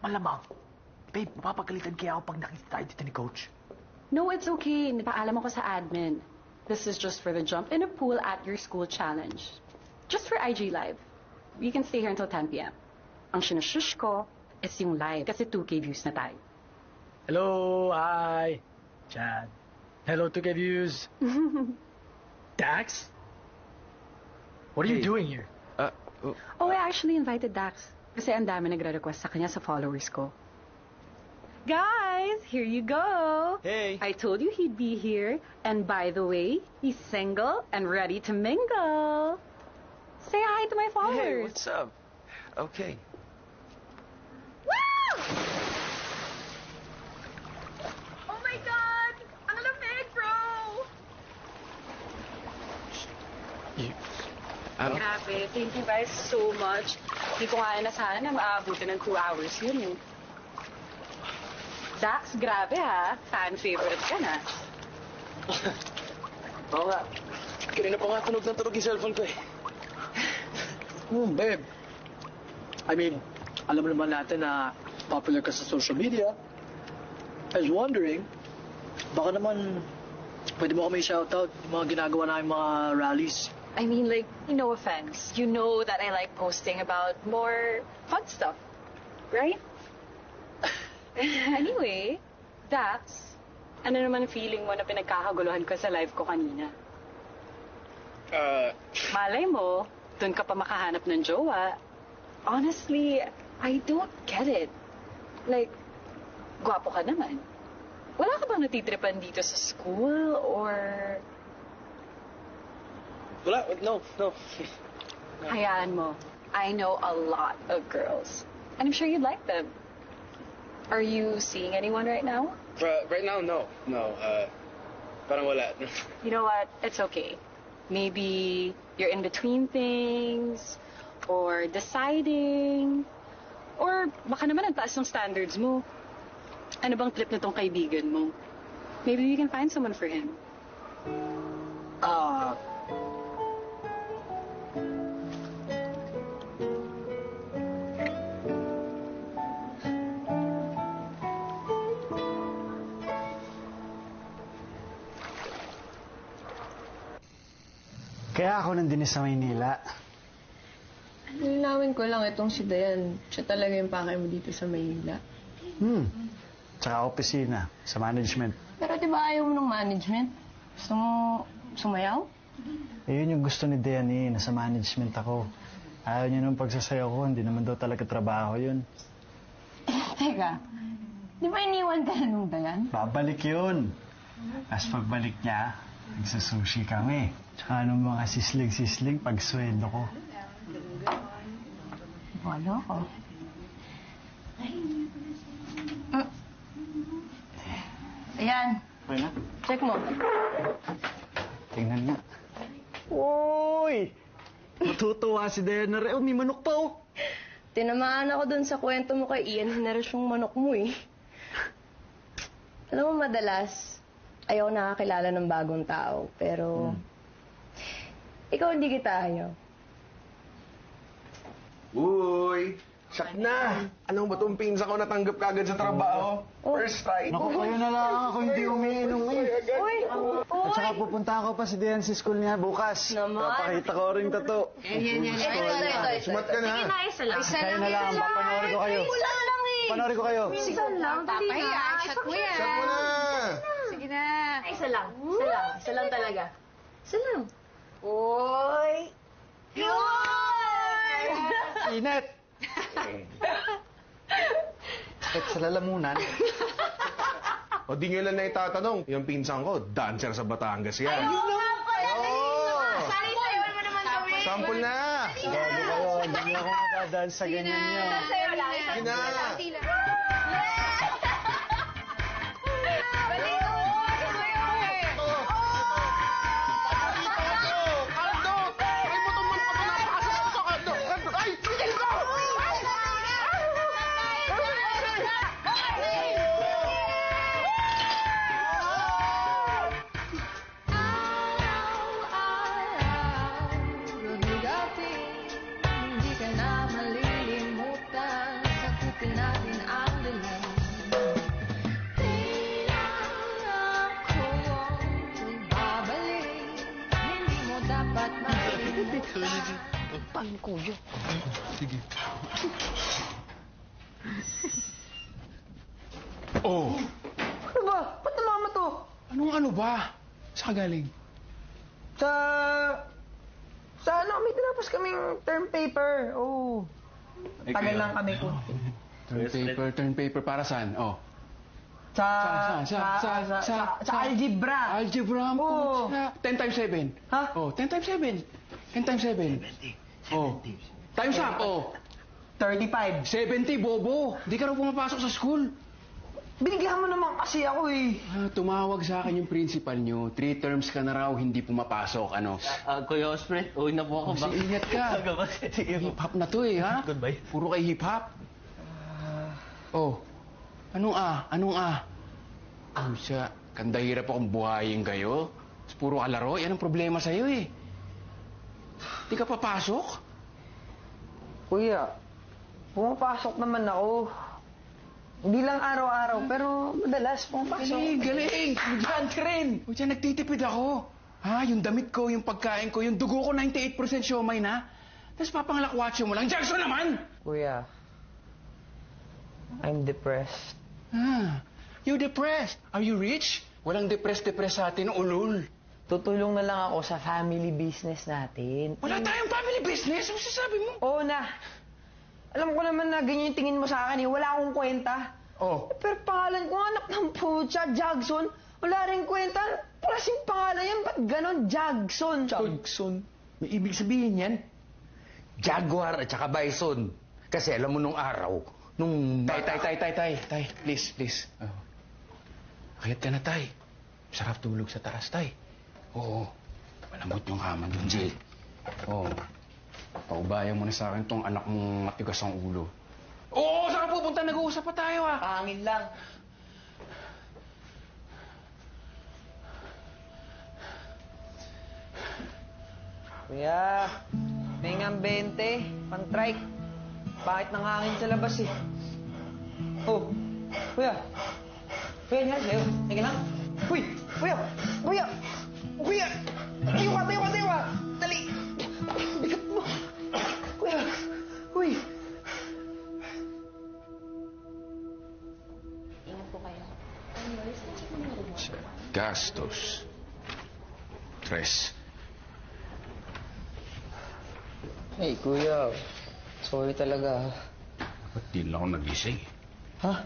Malamang. Babe, mapapagalitan kaya ako pag nakita tayo dito ni Coach. No, it's okay. Napaalam ako sa admin. This is just for the jump in a pool at your school challenge. Just for IG Live. You can stay here until 10 p.m. Ang sinushush ko is yung live kasi 2K views na tayo. Hello, hi. Chad. Hello, 2K views. Dax? What are you doing here? Oh, I actually invited Dax. Kasi ang dami nagre-request sa kanya sa followers ko. Guys, here you go. Hey. I told you he'd be here. And by the way, he's single and ready to mingle. Say hi to my followers. Hey, what's up? Okay. Oh my God! Ang lamig, bro! Grabe, thank you guys so much. Hindi ko nga inasahan na maabuti ng 2 hours yun. Dax, grabe ha. Fan favorite ka na. Oo nga. Kanina pa nga tunog ng tunog yung cellphone ko eh. Babe. I mean, alam naman natin na popular ka sa social media. I was wondering, baka naman pwede mo kami shoutout yung mga ginagawa namin mga rallies. I mean, like, no offense. You know that I like posting about more fun stuff, right? Anyway, Dax, ano naman feeling mo na pinagkakaguluhan ko sa live ko kanina? Malay mo, doon ka pa makahanap ng jowa. Honestly, I don't get it. Like, gwapo ka naman. Wala ka bang natitripan dito sa school, or... Wala, no. Hayaan mo. I know a lot of girls. And I'm sure you'd like them. Are you seeing anyone right now? Right now, no. No, parang wala. You know what? It's okay. Maybe you're in between things, or deciding, or baka naman ang taas ng standards mo. Ano bang trip nitong kaibigan mo? Maybe we can find someone for him. Kaya ako nandun sa Maynila. Linawin ko lang itong si Dayan. Siya talaga yung pakay mo dito sa Maynila. Tsaka opisina, sa management. Pero di ba ayaw mo ng management? Gusto mo sumayaw? Yun yung gusto ni Dayan nasa management ako. Ayaw niya nung pagsasayaw ko, hindi naman daw talaga trabaho yun. Teka, di ba iniwan ka na nung Dayan? Babalik yun. As pagbalik niya, nagsasushi kami. Tsaka nung mga sisling-sisling pag sweldo ko. Wala ko. Ayan. Okay na? Check mo. Tingnan nga. Uy! Matutuwa si Dayan na rin. May manok pa oh. Tinamaan ako dun sa kwento mo kay Ian. Hinaras yung manok mo eh. Alam mo, madalas, ayaw nakakilala ng bagong tao. Pero, ikaw hindi kita ayaw. Uy! Sak na! Anong ba itong pinsa ko natanggap kagad sa trabaho? First time. Naku, kayo na lang ako hindi umiinom eh. Uy! At saka pupunta ako pa si Dayan sa school niya bukas. Papakita ko rin tato. Yan. Ito. Sumat ka na. Sige na, isa lang. Kayo na lang, papanoorin ko kayo. Wala lang eh. Panoorin ko kayo. Isa lang, dali na. Shot mo yan. Shot mo na! Sige na. Isa lang. Isa lang talaga. Isa lang. Uy! Yun! Init! Sakit sa lalamunan. O di nyo lang na itatanong, yung pinsan ko, dancer sa Batangas yan. Sari-sayawan mo naman kami. Sample na! Grabe kayo, hindi niyo ako magdadance sa ganyan niya. Sayaw lang. Sige na! Hindi ka na malilimutan. Sagutin natin ang dilim. Kailangan ko magbabalik. Hindi mo dapat malilimutan. Paano, kuya? Sige. Oh! Ano ba? Ba't namama to? Anong ano ba? Saan ka galing? Sa ano, may tinapos kaming term paper. Oh. Tagal lang kami ko. Turn paper para saan? Oh. Sa algebra. Algebra. Oo. 10 times 7. Ha? Oh, 10 times 7. 10 times 7. 70. Oh. Times up. Oh. 35. 70, bobo. Hindi ka raw pumapasok sa school. Binigyan mo naman kasi ako eh. Tumawag sa akin yung principal nyo. 3 terms ka na raw hindi pumapasok. Ano? Kuya Osprey, uwi na po ako. Kasi ingat ka. Hip-hop na to eh, ha? Goodbye. Puro kay hip-hop. Oh. Anong siya, kandahirap akong buhayin kayo. Tapos puro kalaro. Yan ang problema sa'yo eh. Di ka papasok? Kuya, pumapasok naman ako. Hindi lang araw-araw, pero madalas pumapasok. Galing! Diyan ka rin! O dyan, nagtitipid ako. Ha? Yung damit ko, yung pagkain ko, yung dugo ko, 98% siomay na. Tapos papanglakwatsyo mo lang. Jackson naman! Kuya, I'm depressed. You're depressed. Are you rich? Walang depressed sa atin, ulol. Tutulong na lang ako sa family business natin. Wala tayong family business? Ano sasabi mo? Oo na. Alam ko naman na ganyan yung tingin mo sa akin eh. Wala akong kwenta. Oh. Pero pangalan ko, anak ng putya, Jackson. Wala rin kwenta. Klaseng pangalan yan. Ba't ganon, Jackson? Jackson. May ibig sabihin yan, Jaguar at saka Bison. Kasi alam mo nung araw, nung... Tay, please. Oh. Kayat ka na, tay. Sarap tulog sa taas, tay. Oo. Malambot yung kama doon, Jill. Oo. Paubayan mo na sa akin tong anak mong matigas ang ulo. Oo, saan ka pupunta? Nag-uusap pa tayo, ha? Pangin lang. Kuya, pengang 20, pang-trike. Bakit nangangin sa labas eh? Oh, kuya. Kuya, niya, sa'yo. Teka lang. Uy, kuya! Tayo ka! Dali! Bigat mo! Kuya! Uy! Ingat po kayo. Gastos. Tres. Hey, kuya. Sorry talaga. Ba't di lang ako nagising? Ha?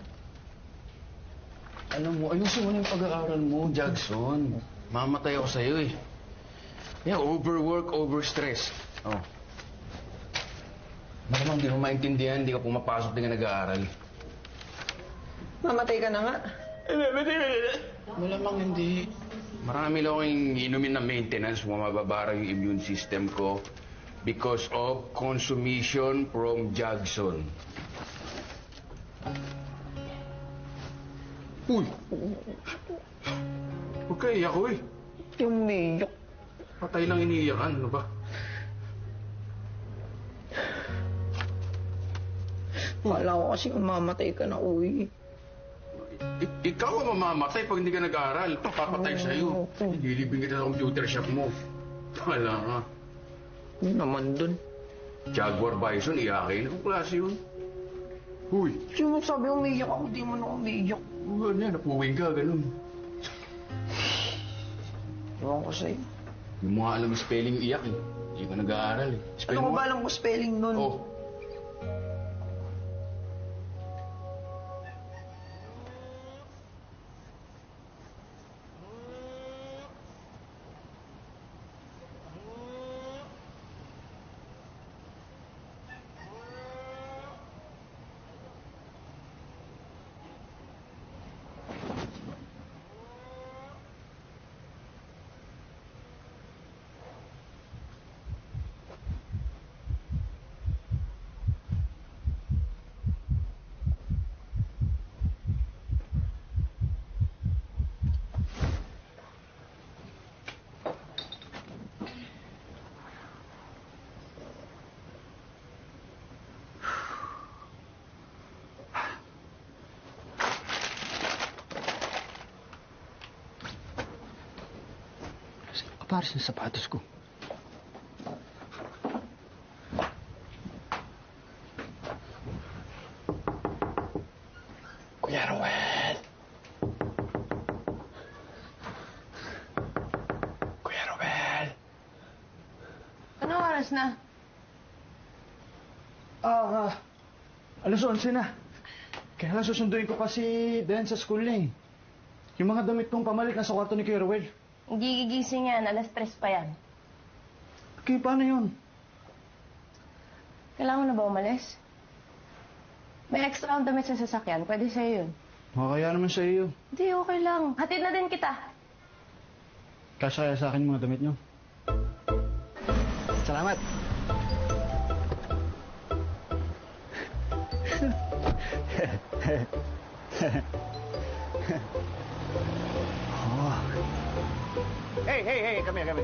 Alam mo, ayusin mo na yung pag-aaral mo, Jackson. Mamatay ako sa'yo eh. Yeah, overwork, overstress. Oh. Malamang di mo maintindihan, di ka pumapasok, di ka nag-aaral. Mamatay ka na nga. Malamang hindi. Marami lang akong inumin na maintenance, mababara yung immune system ko because of consumption from Jackson. Uy! Huwag ka iyak, uy. Yung umiiyak. Patay lang iniiyakan, ano ba? Wala ko kasi mamatay ka na, uy. Ikaw ang mamamatay pag hindi ka nag-aaral. Papatay sa'yo. Ililibing kita sa computer shop mo. Wala nga. Ano naman dun? Jaguar Bison, iyakin. Anong klase yun? Huy! Sino sabi umiiyak ako? Di mo na umiiyak. Ano yan? Napuwing ka, ganun. Ewan ko sa'yo. Yung mga alam yung spelling yung iyak eh. Hindi ka nag-aaral eh. Ano ko ba alam ko spelling nun? Oh. Pares ng sapatos ko. Kuya Roel! Kuya Roel! Anong oras na? Alas 11 na. Kaya lang susunduin ko kasi Dayan sa school niya eh. Yung mga damit kong pamalit nasa kwarto ni Kuya Ruel. Hindi gigising yan. 3:00 pa yan. Okay, paano yun? Kailangan mo na ba umalis? May extra akong damit sa sasakyan. Pwede sa'yo yun. Makakaya naman sa iyo. Hindi, okay lang. Hatid na din kita. Kasya kaya sa akin mga damit nyo. Salamat. Oh. Hey, come here.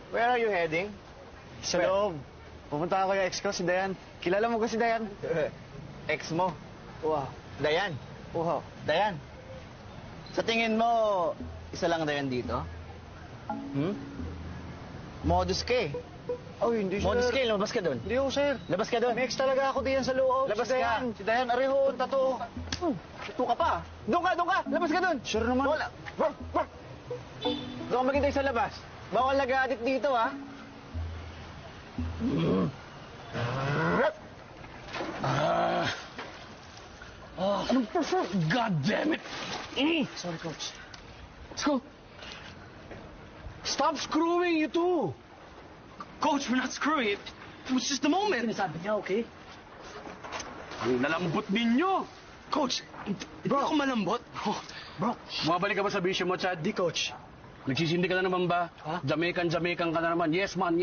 Where are you heading? Sa loob. Pupunta ako yung ex ko, si Dayan. Kilala mo ko si Dayan? Ex mo? Wow. Dayan? Wow. Dayan? Sa tingin mo, isa lang Dayan dito? Modus ka eh. Oh, hindi, sir. Modus ka eh, lumabas ka doon. Hindi ako, sir. Labas ka doon. May ex talaga ako diyan sa loob. Labas si ka. Dayan. Si Dayan, areho, tato. Tato ka pa. Doon ka. Labas ka doon. Sure naman. Doon ka maghintay sa labas. Bawal nag-addict dito, ha? Anong prefer? God damn it! Sorry, Coach. Let's go. Stop screwing, you two! Coach, we're not screwing. It was just a moment. Sinasabi niya, okay? Ang lalambot ninyo! Coach, hindi ako malambot. Bro. Bumabalik ka ba sa bisyo mo, Chad? Di, Coach. Nagsisindi ka na naman ba? Jamaican ka na naman. Yes, man.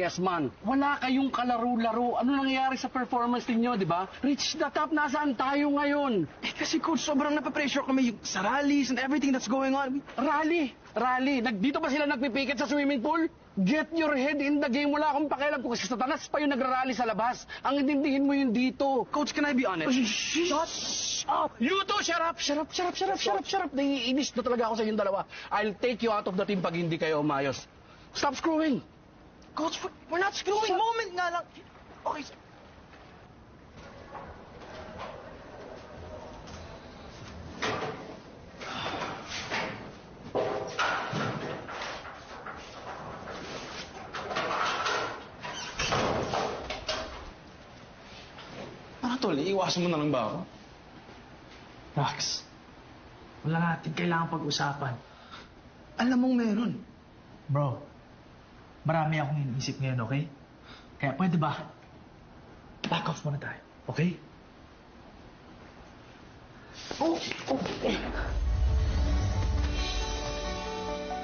Wala kayong kalaro-laro. Ano nangyayari sa performance ninyo, di ba? Reach the top, nasaan tayo ngayon? Kasi, Coach, sobrang napapressure kami sa rallies and everything that's going on. Rally. Dito pa sila nagpipikit sa swimming pool? Get your head in the game. Wala akong pakialam ko kasi Satanas pa yung nagrarally sa labas. Ang intindihin mo yung dito. Coach, can I be honest? Shut up! You two, shut up! Naiinis na talaga ako sa inyong dalawa. I'll take you out of the team pag hindi kayo umayos. Stop screwing! Coach, we're not screwing. Moment nga lang. Okay, sir. Tol, iiwasan mo na lang ba ako? Max, wala natin kailangan pag-usapan. Alam mong meron. Bro, marami akong iniisip ngayon, okay? Kaya pwede ba? Back off muna tayo, okay?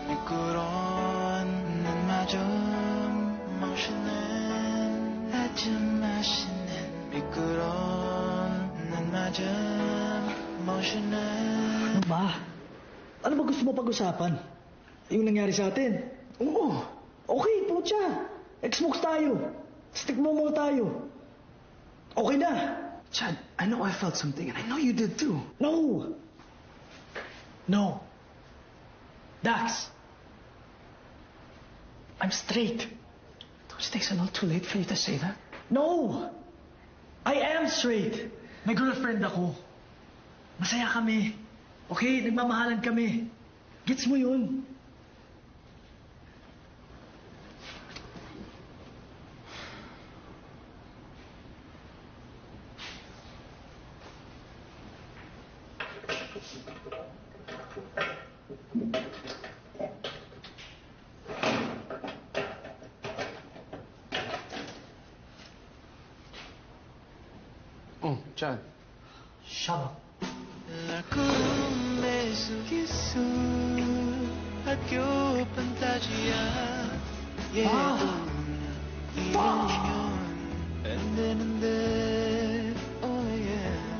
미끄러운 눈마저 멈추는 아주 맛있는 미끄러운 눈마저 멈추는 Ano ba? Ano ba gusto mo pag-usapan? Yung nangyari sa atin? Oo. Okay, putya. Ex-smokes tayo. Stick mo muna tayo. Okay na. Chad, I know I felt something and I know you did too. No. Dax. I'm straight. Don't you think it's a little too late for you to say that? No! I am straight. May girlfriend ako. Masaya kami. Okay? Nagmamahalan kami. Gets mo yun? Oh, Chad. Shut up. 날 꿈에 속있어 학교 판타지야 이러면 안 되는데 oh yeah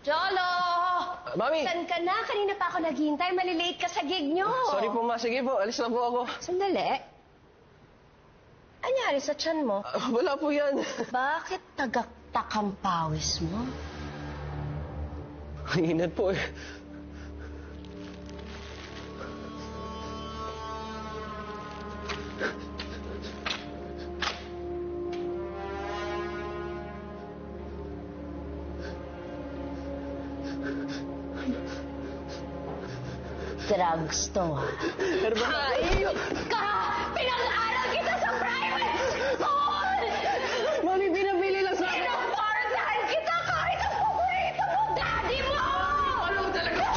Jolo! Mami! Saan ka na? Kanina pa ako naghihintay. Malilate ka sa gig nyo. Sorry po, ma. Sige po, alis na po ako. Sandali. Anyari sa tiyan mo? Wala po yan. Bakit tagaktak ang pawis mo? Ang inat po eh. drugs to. Hayop ka! Pinag-aaral kita sa private school! Mami, pinabili lang sa akin. Pinaportahan kita kahit ang paborito mong daddy mo! Ano talaga?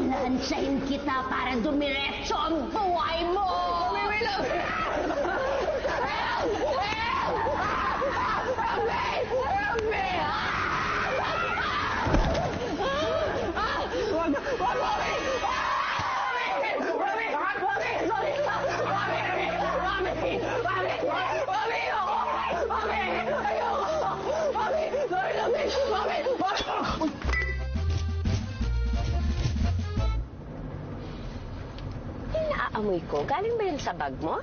Naansahin kita para dumiretso ang buhay mo! Mami, wait lang! Inaamoy ko. Galing ba yun sa bag mo?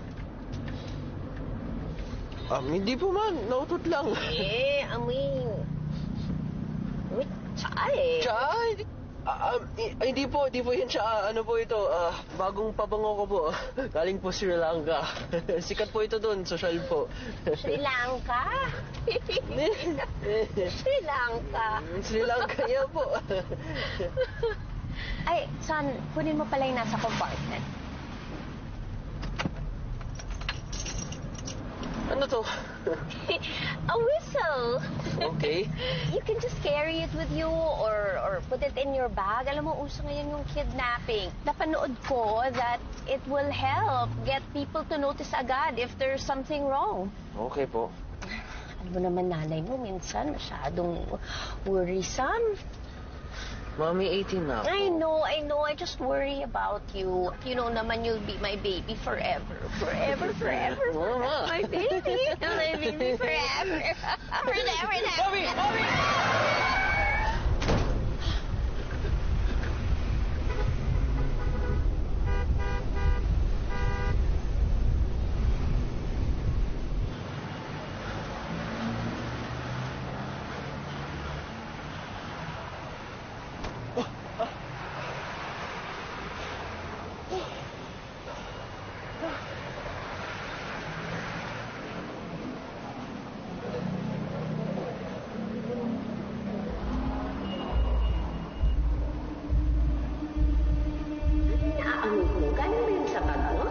Hindi po man. Nautot lang. Amoy. Amoy tsae. Tsae? Hindi po yun siya. Ano po ito? Bagong pabango ko po. Galing po Sri Lanka. Sikat po ito doon. Social po. Sri Lanka? Sri Lanka? Sri Lanka, yan po. Ay, son, kunin mo pala yung nasa compartment. Ano to? A whistle. Okay. You can just carry it with you or put it in your bag. Alam mo, uso ngayon yung kidnapping. Napanood ko that it will help get people to notice agad if there's something wrong. Okay po. Alam mo naman, nanay mo minsan masyadong worrisome. Mami, 18 na ako. I know. I just worry about you. You know naman you'll be my baby forever. Forever. Mama. My baby. My baby forever. Forever. Mami! Inaamoy ko. Galing ba yun sa bag mo?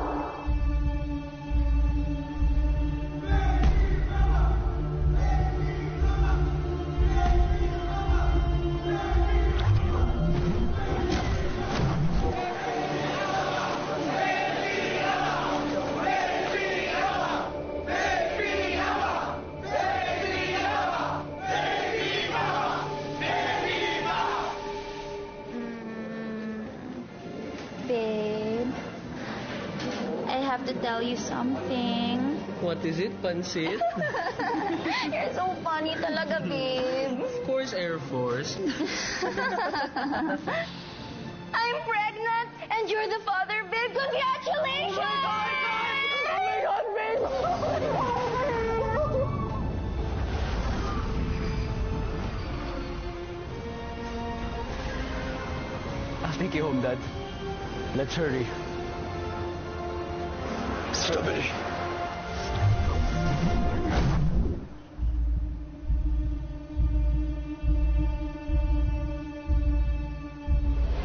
Babe, I have to tell you something. What is it, Pansit? You're so funny talaga, babe. Of course, Air Force. I'm pregnant and you're the father, babe. Congratulations! Oh my God, babe! I'll take you home, Dad. Let's hurry. Strawberry.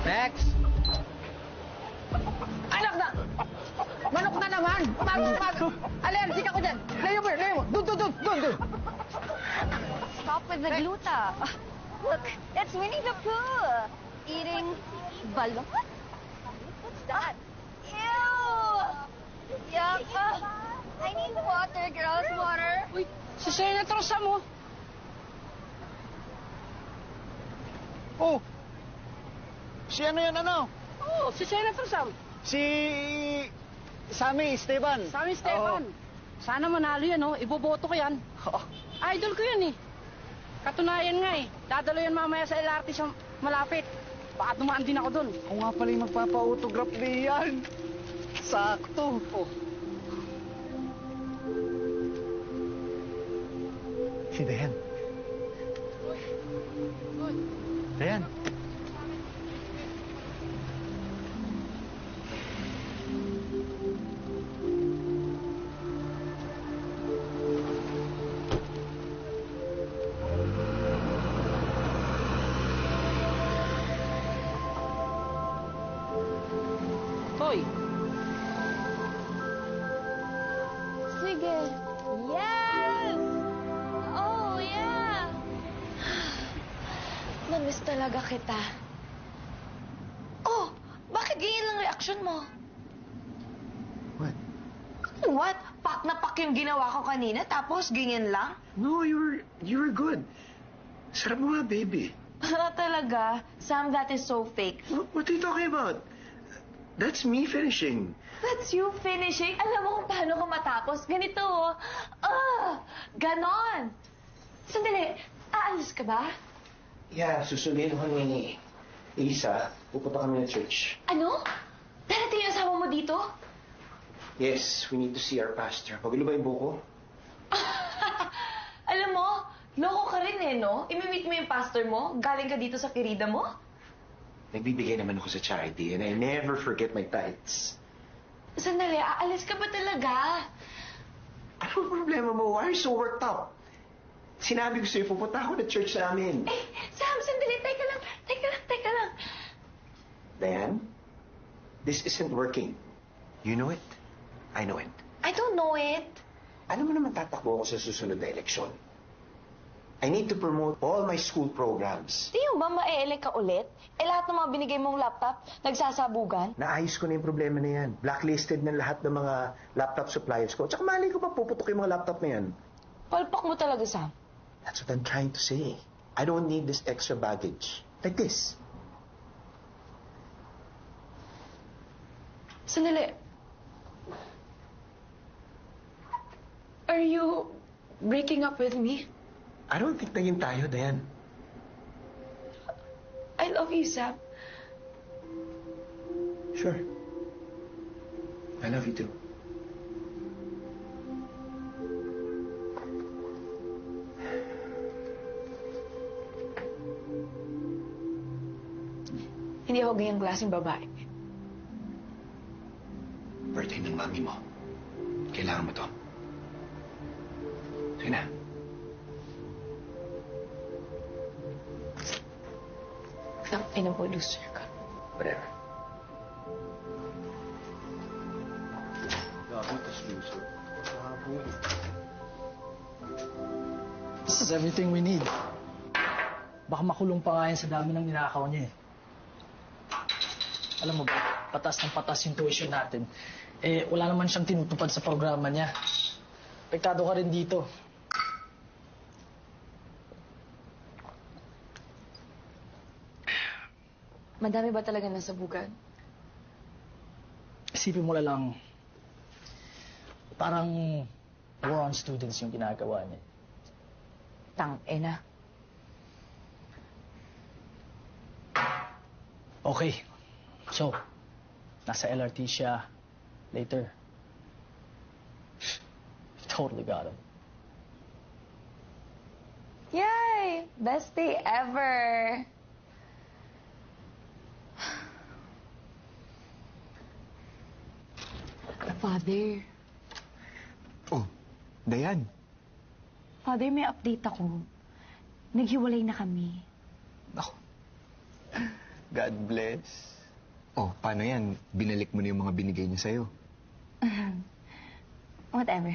Max! Anak na! Manok na naman! Bago! Allergic ako dyan! Layo mo! Doon! Stop with the gluta. Look, that's Winnie the Pooh eating balot. What's that? Ew! Yuck! I need water, girls. Water. Uy, si Senator Sam, oh! Oh! Si ano yan, ano? Oo, si Senator Sam. Si... Sammy Esteban. Sammy Esteban. Sana manalo yan, oh. Iboboto ko yan. Idol ko yan, eh. Katunayan nga, eh. Dadalo yan mamaya sa LRT sa malapit. Baka dumaan din ako dun. Ako nga pala yung magpapa-autograph diyan. Sakto. Oh. Si Dayan. Dayan. talaga kita. Oh, bakit ganyan lang reaksyon mo? What? What? Pak na pak yung ginawa ko kanina, tapos ganyan lang? No, you were good. Sarap mo nga, baby. Talaga? Sam, that is so fake. What are you talking about? That's me finishing. That's you finishing? Alam mo kung paano ka matapos? Ganito, oh. Ganon. Sandali, aalis ka ba? Yeah, susundin ko ni Isa. Pupunta kami ng church. Ano? Darating yung asawa mo dito? Yes, we need to see our pastor. Magulo ba yung buko? Alam mo, loko ka rin eh, no? Imi-meet mo yung pastor mo? Galing ka dito sa kirida mo? Nagbibigay naman ako sa charity and I never forget my tithes. Sandali, aalis ka ba talaga? Ano problema mo? Why are you so worked up? Sinabi ko sa'yo, pupunta ako na church namin. Eh, Sam, sandali. Teka lang. Diane, this isn't working. You know it? I know it. I don't know it. Alam mo naman tatakbo ako sa susunod na eleksyon. I need to promote all my school programs. Di yung ba ma-elect ka ulit? Eh lahat ng mga binigay mong laptop, nagsasabugan? Naayos ko na yung problema na yan. Blacklisted na lahat ng mga laptop suppliers ko. Tsaka mali ko pa puputok yung mga laptop na yan. Palpak mo talaga, Sam. That's what I'm trying to say. I don't need this extra baggage. Like this. Sandali. Are you breaking up with me? I don't think naging tayo, Diane. I love you, Sam. Sure. I love you too. Hindi ako ganyang klaseng babae. Birthday ng mami mo. Kailangan mo to. Sige na. Ina mo, loser ka. Whatever. This is everything we need. Baka makulong pa nga yan sa dami ng ninakaw niya eh. Alam mo ba, patas ng patas yung tuition natin. Eh, wala naman siyang tinutupad sa programa niya. Apektado ka rin dito. Madami ba talaga nasabugan? Isipin mo na lang, parang war on students yung ginagawa niya. Tang-ina. Okay. So, nasa LRT siya later. Totally got him. Yay! Best day ever! Father. Oh, Dayan. Father, may update ako. Naghiwalay na kami. God bless. Oh, paano yan? Binalik mo na yung mga binigay niya sa'yo. Whatever.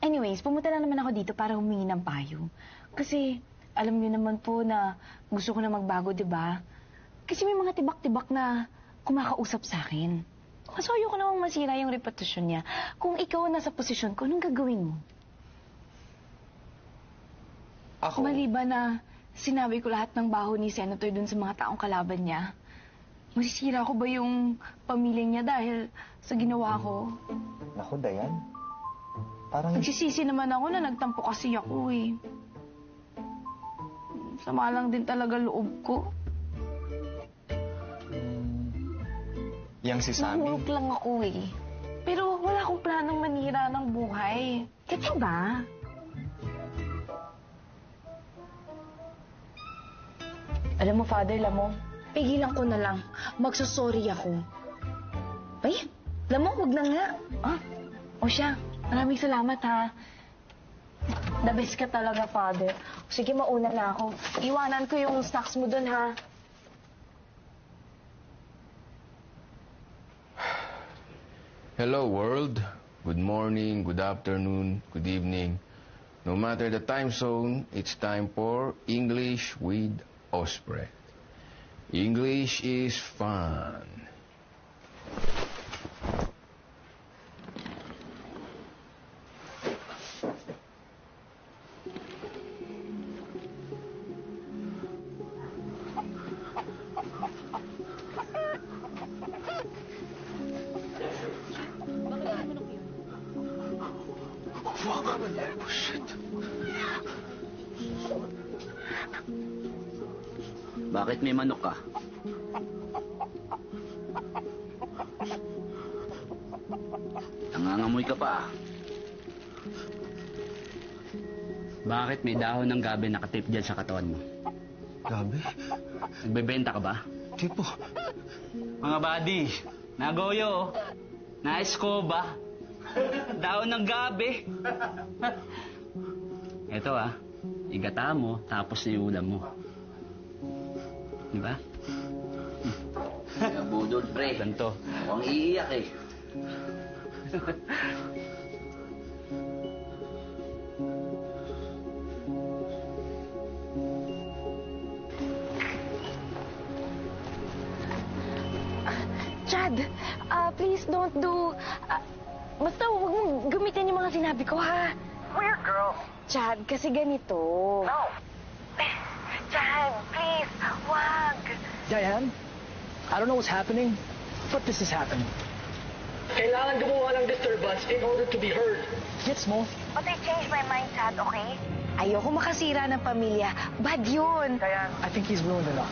Anyways, pumunta na naman ako dito para humingi ng payo. Kasi, alam niyo naman po na gusto ko na magbago, di ba? Kasi may mga tibak-tibak na kumakausap sa akin. Kaso ayoko namang masira yung reputasyon niya. Kung ikaw nasa posisyon ko, anong gagawin mo? Ako? Maliban na sinabi ko lahat ng baho ni Senator dun sa mga taong kalaban niya, masisira ko ba yung pamilya niya dahil sa ginawa ko? Naku, Dayan. Parang... Nagsisisi naman ako na nagtampo kasi ako eh. Sama lang din talaga loob ko. Yang si Sammy? Nahulog lang ako eh. Pero wala akong planong manira ng buhay. Kaya ba? Alam mo, Father, pigilan ko na lang. Magsasorry ako. Ay, alam mo, huwag na nga. O siya, maraming salamat ha. The best ka talaga, Father. Sige, mauna na ako. Iwanan ko yung snacks mo dun, ha. Hello, world. Good morning, good afternoon, good evening. No matter the time zone, it's time for English with Osprey. English is fun. Bakit may manok ka? Nangangamoy ka pa. Bakit may dahon ng gabi nakatip dyan sa katawan mo? Gabi? Nagbebenta ka ba? Di po. Mga buddy, nagoyo, na-escoba, dahon ng gabi. Ito igata mo, tapos iulam mo. Diba? Budol, pre. Ganto. Mukhang iiyak eh. Chad, please don't do... basta huwag mong gamitin yung mga sinabi ko, ha? Weird girl. Chad, kasi ganito. No. Chad, please, wag. Diane, I don't know what's happening, but this is happening. Kailangan gumawa ng disturbance in order to be heard. Gets mo? But I changed my mind, Chad, okay? Ayoko makasira ng pamilya. Bad yun. Diane. I think he's ruined enough.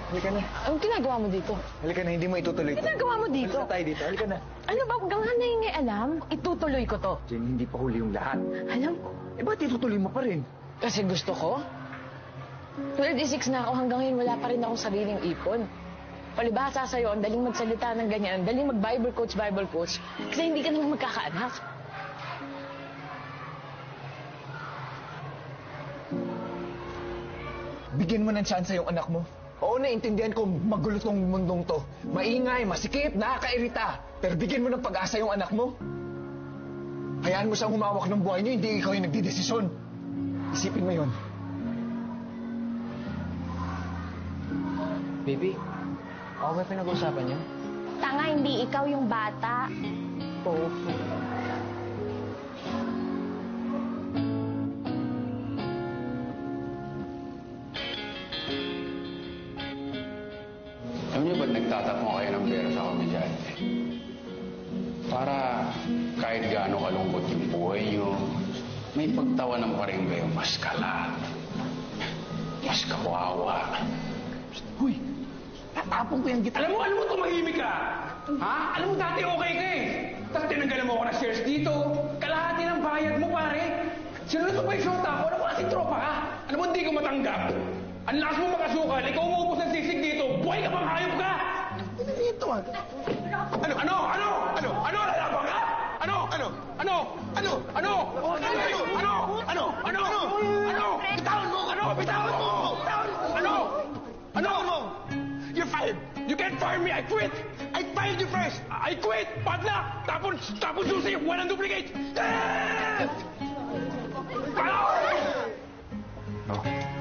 Halika na. Anong ginagawa mo dito? Halika na, hindi mo itutuloy ito. Ginagawa mo dito? Halika tayo dito, halika na. Ano ba? Huwag kang hingi alam. Itutuloy ko to. Jenny, hindi pa huli yung lahat. Alam ko. Ba't itutuloy mo pa rin? Kasi gusto ko. 26 na ako, hanggang ngayon wala pa rin akong sariling ipon. Palibhasa sa'yo, ang daling magsalita ng ganyan, ang daling mag-Bible coach. Kasi hindi ka naman magkakaanak. Bigyan mo ng tsansa yung anak mo. Oo, naiintindihan ko magulo tong mundong to. Maingay, masikip, nakakairita. Pero bigyan mo ng pag-asa yung anak mo. Hayaan mo siyang humawak ng buhay niyo, hindi ikaw yung nagdidesisyon. Isipin mo yun. Baby, ako ba pinag-uusapan niyo? Tanga, hindi ikaw yung bata. Alam niyo ba't nagtatakbo kayo ng pera sa komedyante? Para kahit gaano kalungkot yung buhay niyo, may pagtawanan pa rin kayo mas kalat, mas kawawa. Huy! Tatapong ko yung gitara. Alam mo, tumahimik ka! Ha? Alam mo, dati okay ka eh. Tapos tinanggalan mo ako ng shares dito. Kalahati ng bayad mo, pare. Sinunod mo pa yung shota ko. Ano mo kasing tropa ka? Ano mo, hindi ko matanggap. Ang lakas mo makasukal. Ikaw umuubos ng sisig dito. Buhay ka bang hayop ka? Dito ah. Ano? Lalaban ka? Ano? You're fired. You can't fire me. I quit. I fired you first. I quit. Bad luck. Tapon susi. Walang duplicate.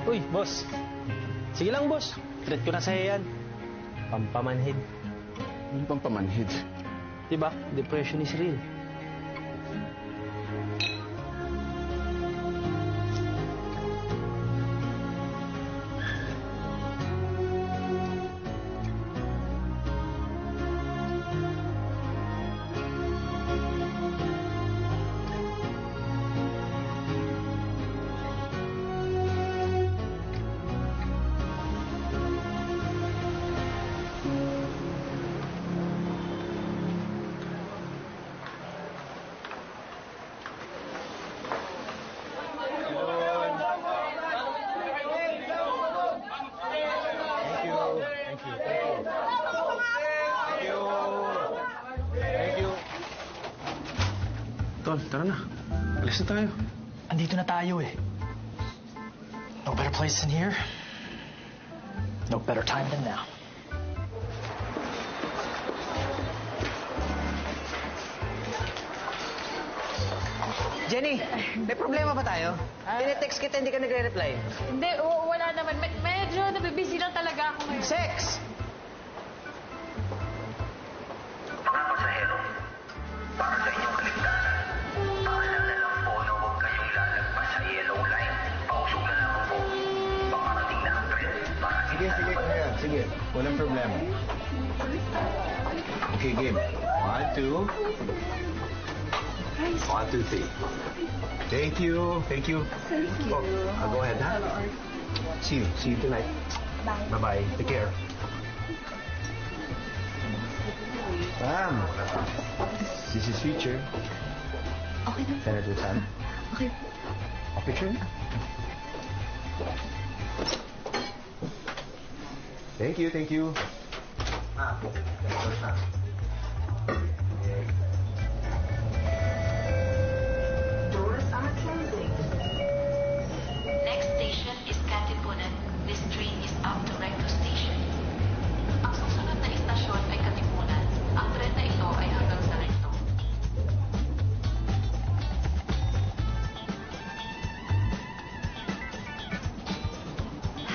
Uy, boss. Sige lang, boss. Treat ko na sa'yo yan. Pampamanhid. Ano pampamanhid? Diba? Depression is real. Tol, tara na. Alis na tayo. Andito na tayo eh. No better place than here. No better time than now. Jenny, may problema ba tayo? Tinetext kita, hindi ka nagre-reply. Hindi, wala naman. Medyo nabibisi lang talaga ako ngayon. Sex! Mga pasahero, para sa inyong kaligtasan, paalala lang po na huwag kayong lalagpas sa yellow line. Pausog na lang po. Pakarating na ang tren. Sige, kuya. Sige, walang problema. Okay, game. 1, 2. 1, 2, 3. Thank you. Thank you. Thank you. Oh, I'll go ahead, huh? See you tonight. Bye. Bye-bye. Take care. Ma'am, this is future. Okay na. Senator Sam. Okay. A picture? Thank you, thank you. Doors are closing. Next station is Katipunan. This train is out to Recto Station. Ang susunod na istasyon ay Katipunan. Ang tren na ito ay hanggang sa Recto.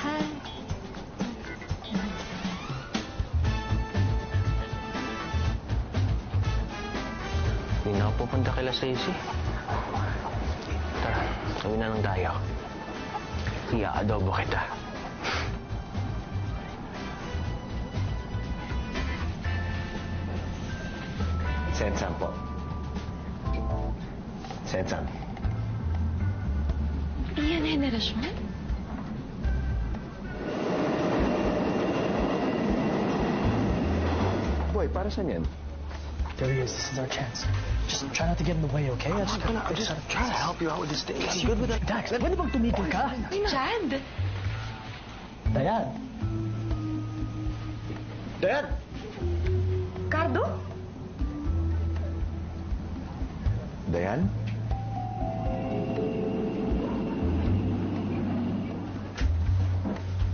Hi. Hindi na ako pupunta kila Stacy. Tara, gawin na ng dayo. Ia-adobo kita. Sensan po. Sensan. Iyan henerasyon? Boy, para saan yan? There he is. This is our chance. Just try not to get in the way, okay? I just try to help you out with this thing. I'm good with that. Dax, pwede bang tumigil ka? Chad! Dayan. Dad! Cardo? Dayan?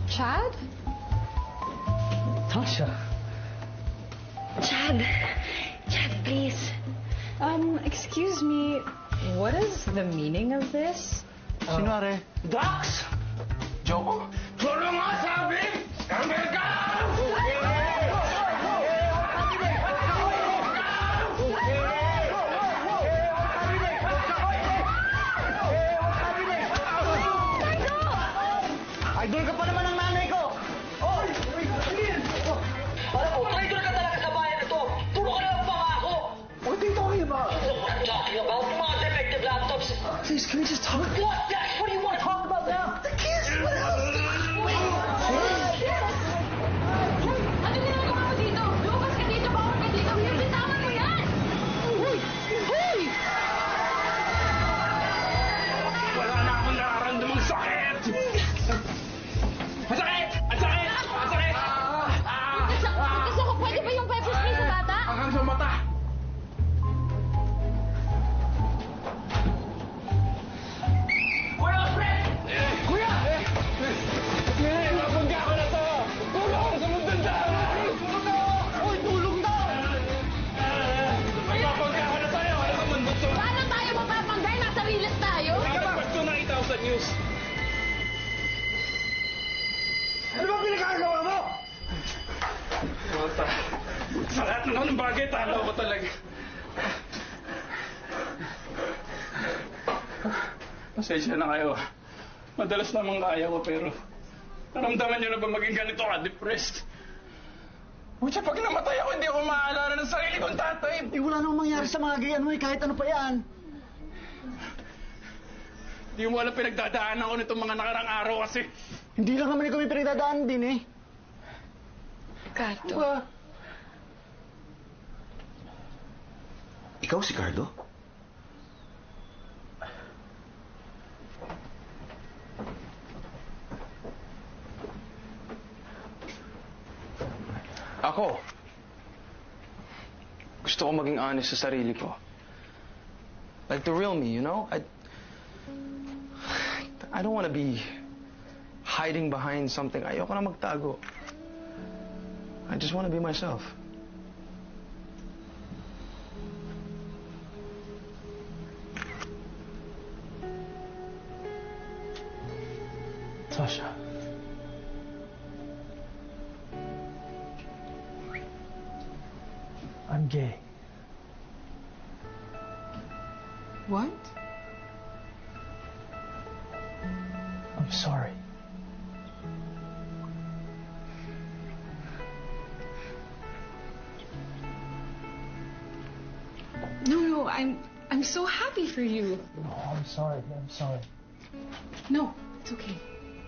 Chad? Tasha. Chad. Chad, please. Excuse me. What is the meaning of this? Sino, are? Dax! Joko? Tulong nga sabi! Camel ka! Idol ka pa naman ng nanay ko! Oy! Alam mo, traitor ka talaga sa bayan na to! Puro ka lang pangako! What are you talking about? I'm talking about mga defective laptops! Please, can we just talk? What? Dax, what do you want to talk about now? The kids! What else? Ano ginagawa mo dito? Lumabas ka dito! Bawal ka dito! Bitawan mo yan! Hoy! Hoy! Wala na akong nararamdamang sakit! Masakit! Ang sakit! Ang sakit! Gusto ko, pwede ba yung pepper spray sa bata? Hanggang sa mata! Kuya, Fred! Kuya! Mapagka ko na to! Tulong! Sumundan sa akin! Uy, tulong na! Mapagka ko na tayo! Wala ka man gusto! Paano tayo mapapanggay? Nasa riles tayo? Nagpasto ng 8,000 news! Ano ba pinagkagawa mo? Mata. Sa lahat ng bagay, talo ko talaga. Pasensya na kayo. Madalas namang kaya ko, pero naramdaman niyo na ba maging ganito ka, depressed? Pucha, pag namatay ako, hindi ako maaalala ng sarili kong tatay. Eh, wala namang mangyari sa mga ganyan mo eh, kahit ano pa yan. Hindi mo alam pinagdadaanan ko nitong mga nakarang araw kasi. Hindi lang naman ikaw may pinagdadaan din eh. Cardo. Ba? Ikaw si Cardo? Ako, gusto ko maging honest sa sarili ko. Like the real me, you know? I don't want to be hiding behind something. Ayoko na magtago. I just want to be myself. Tasha. I'm gay. What? I'm sorry. No, I'm so happy for you. No, I'm sorry. I'm sorry. No, it's okay.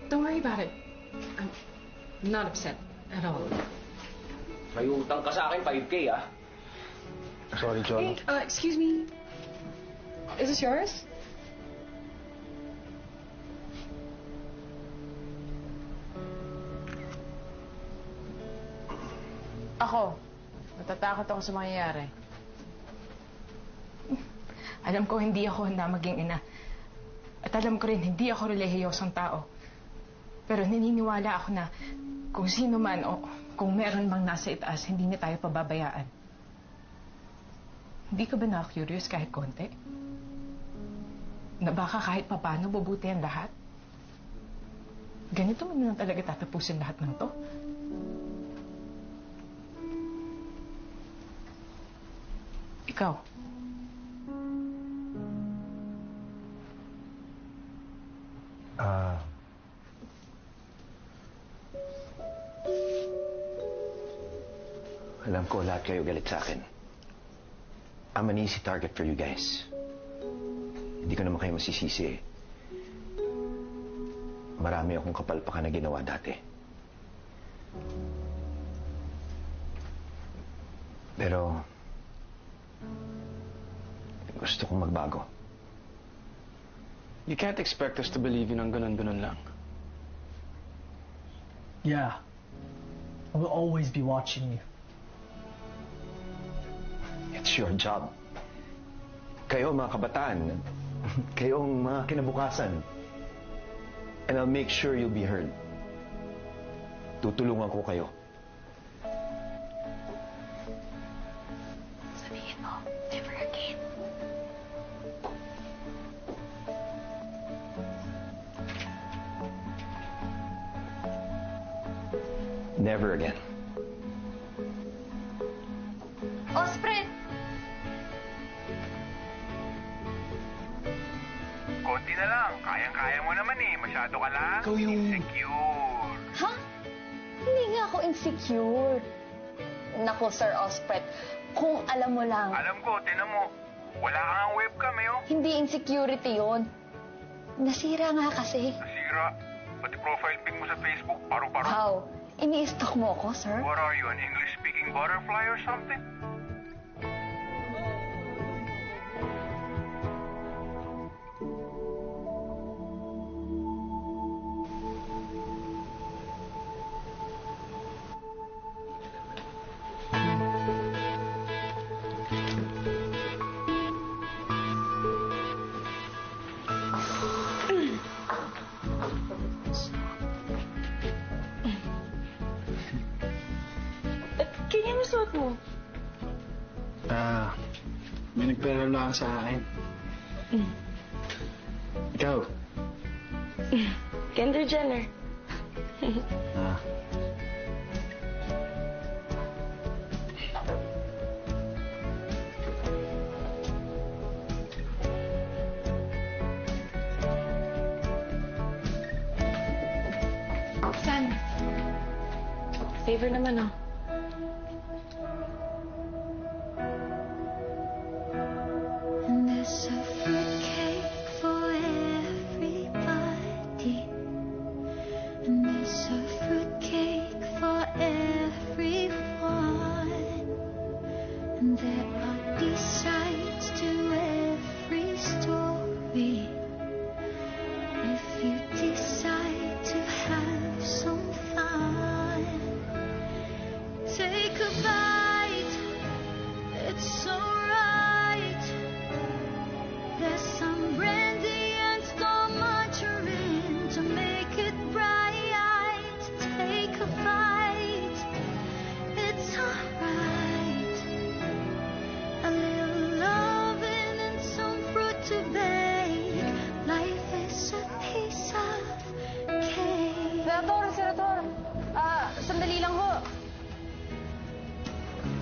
Don't worry about it. I'm not upset at all. May utang ka sa akin, 5K, ah. Sorry, Cholo. Hey, excuse me. Is this yours? Ako, natatakot ako sa mangyayari. Alam ko hindi ako handa maging ina. At alam ko rin hindi ako relihiyosong tao. Pero naniniwala ako na kung sino man o kung meron mang nasa itaas, hindi niya tayo pababayaan. Hindi ka ba na-curious kahit konti? Na baka kahit papano mabuti ang lahat? Ganito mo na lang talaga tatapusin lahat ng to? Ikaw? Alam ko lahat kayo galit sa akin. I'm an easy target for you guys. Hindi ko naman kayo masisisi. Marami akong kapalpakan na ginawa dati. Pero gusto kong magbago. You can't expect us to believe in ang ganun-ganun lang. Yeah. I will always be watching you. It's your job. Kayo, mga kabataan. Kayong mga kinabukasan. And I'll make sure you'll be heard. Tutulungan ko kayo. Sabihin mo, never again. Never again. Ospre! Konti na lang. Kayang-kaya mo naman eh. Masyado ka lang. Ikaw yung... Insecure. Ha? Hindi nga ako insecure. Nako, Sir Ospret, kung alam mo lang. Alam ko, tinan mo. Wala kang ang webcam eh, oh. Hindi insecurity yon. Nasira nga kasi. Nasira. Pati profile pic mo sa Facebook, paro-paro. How? Ini-stalk mo ako, sir? What are you, an English-speaking butterfly or something? Ganyan ang suot mo. May nagpera lang sa akin. Ikaw? Kendall Jenner. San? Favor naman, oh. And there's a fruitcake for everybody. And there's a fruitcake for everyone. And there are B-sides to every story. If you decide to have some fun, take a bite. It's alright.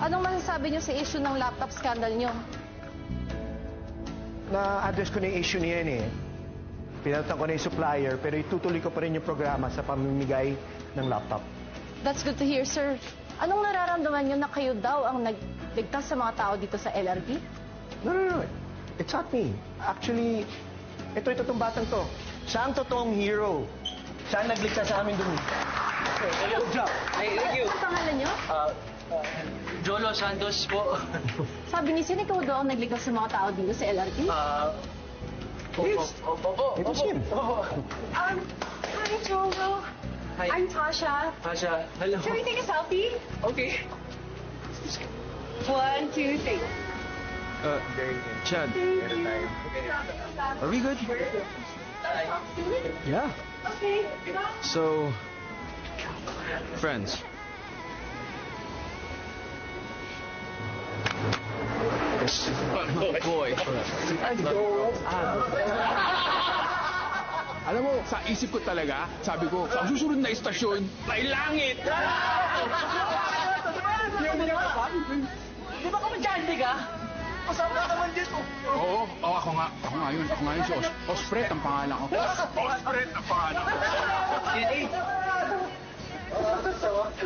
Anong masasabi niyo sa issue ng laptop scandal niyo? Na-address ko na yung issue niyan eh. Pinatang ko na yung supplier, pero itutuloy ko pa rin yung programa sa pamimigay ng laptop. That's good to hear, sir. Anong nararamdaman niyo na kayo daw ang nagligtas sa mga tao dito sa LRB? No. It's not me. Actually, ito totoong batang to. Siya ang totoong hero. Siya ang nagligtas sa amin dun. Good job. Thank you. Ano pangalan niyo? Jolo Santos po. Sabi ni Sin, ikaw daw ang nagligtas sa mga tao dito sa LRB? It was him. Hi, Jolo. Hi. I'm Tasha. Tasha, hello. Can we take a selfie? Okay. 1, 2, 3. Chad, are we good? Yeah. Okay. So, friends. Boy. Alam mo, sa isip ko talaga, sabi ko, sa susunod na istasyon, may langit! Di ba komedyante ka? Kasama ka naman dito. Oo, ako nga yun si Ospret ang pangalan ko. Ospret ang pangalan ko.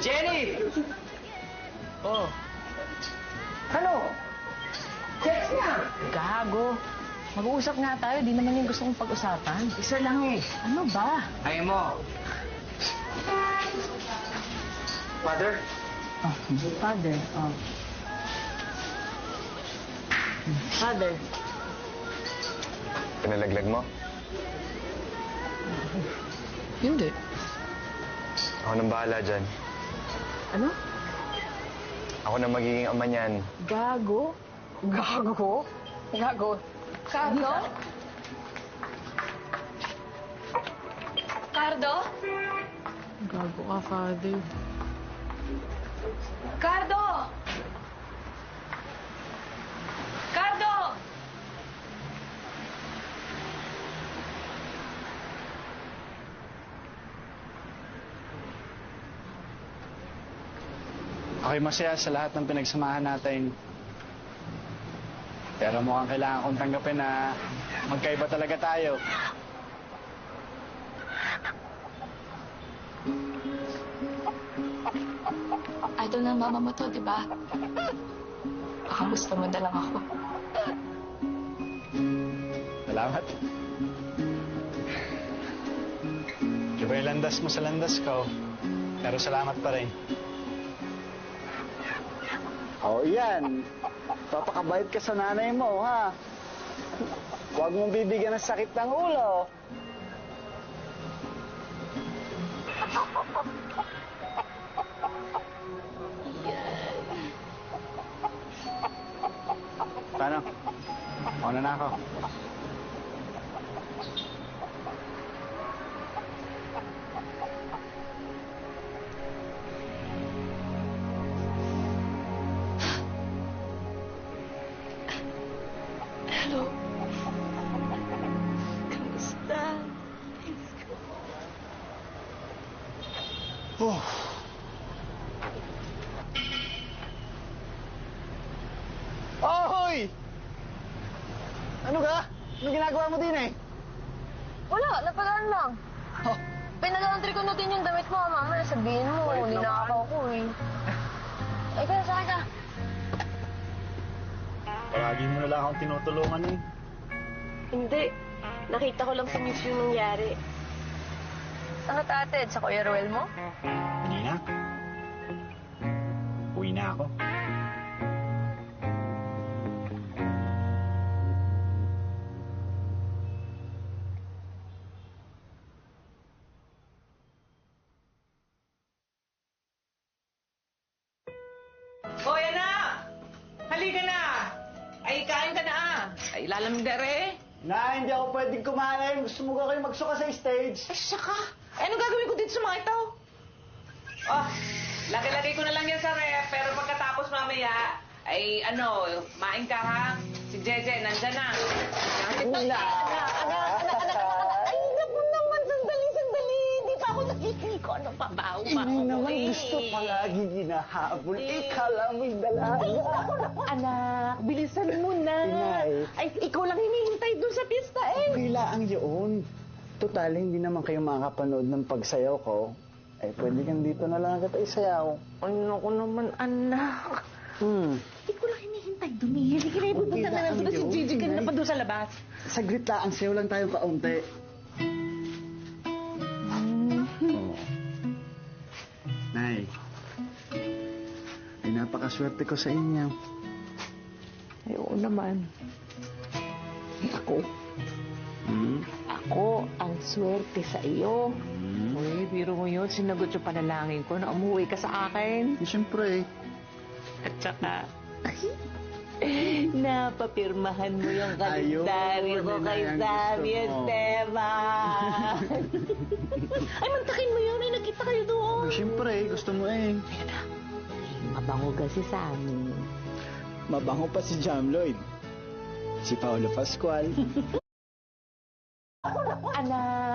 Jenny! Oh. Ano? Text na! Gago. Mag-uusap nga tayo. Di naman yung gusto kong pag-usapan. Isa lang eh. Ano ba? Ay mo. Mother? Oh, father. Oh. Father. Pinalaglag mo? Hindi. Ako nang bahala dyan. Ano? Ako na magiging ama niyan. Gago? Gago? Gago? Cardo? Cardo? Gago ka, father. Cardo! Cardo! Ako'y masaya sa lahat ng pinagsamahan natin. Pero mukhang kailangan kong tanggapin na magkaiba talaga tayo. Idol ng mama mo to, di ba? Baka gusto mo na lang ako. Salamat. Iba yung landas mo sa landas ko. Pero salamat pa rin. Oh, yan. Papakabait ka sa nanay mo, ha? Huwag mong bibigyan ng sakit ng ulo. Paano? Mauna na ako. Hello. Kamusta? Oh. Oh, hoy! Ano ka? Ano ginagawa mo din eh? Wala, napadaan lang. Oh. Pinag-antry ko na din yung damit mo. Mamaya sabihin mo, Bait ninakaw ko eh. Ay, kaya saan ka? Palagi mo na lang akong tinutulungan eh. Hindi. Nakita ko lang sa news yung nangyari. Saan ka tatid? Sa Kuya Ruel mo? Hindi na. Uwi na ako. Hoy, anak! Halika na! Ay, kain ka na. Ay, lalamig na rin. Na, hindi ako pwedeng kumain. Gusto mo ko kayo magsuka sa stage? Ay, saka. Ay, anong gagawin ko dito sa mga ito? Oh, lagay-lagay ko na lang yan sa ref, pero pagkatapos mamaya, ay ano, main ka ha? Si Jeje, nandyan na. Anak. Ay, naku naman. Sandali. Di pa ako nakikita. ko ano pa ba? Inay naman gusto palagi hinahabol. Ikala mo'y dalaga. Ay, naku, anak. Bilisan mo na. Inay. Ay, ikaw lang hinihintay doon sa pista eh. Okay lang yun. Total, hindi naman kayo makakapanood ng pagsayaw ko. Eh, pwede kang dito na lang kita isayaw. Ay, naku naman, anak. Ikaw lang hinihintay doon eh. Hindi ka na ipupunta na lang. Diba si Gigi kanina pa doon sa labas? Saglit lang, sayaw lang tayo kaunti. Nay, ay napakaswerte ko sa inyo. Ay, oo naman. Ako. Ako ang swerte sa iyo. Uy, biro mo yun. Sinagot yung panalangin ko na umuwi ka sa akin. Siyempre. At saka, napapirmahan mo yung kalendaryo ko kay Sammy Esteban. Ay, mantakin mo yun. Ay, nakita kayo doon. Siyempre, gusto mo eh. Mabango ka si Sammy. Mabango pa si Jam Lloyd. Si Paolo Pascual. Anak.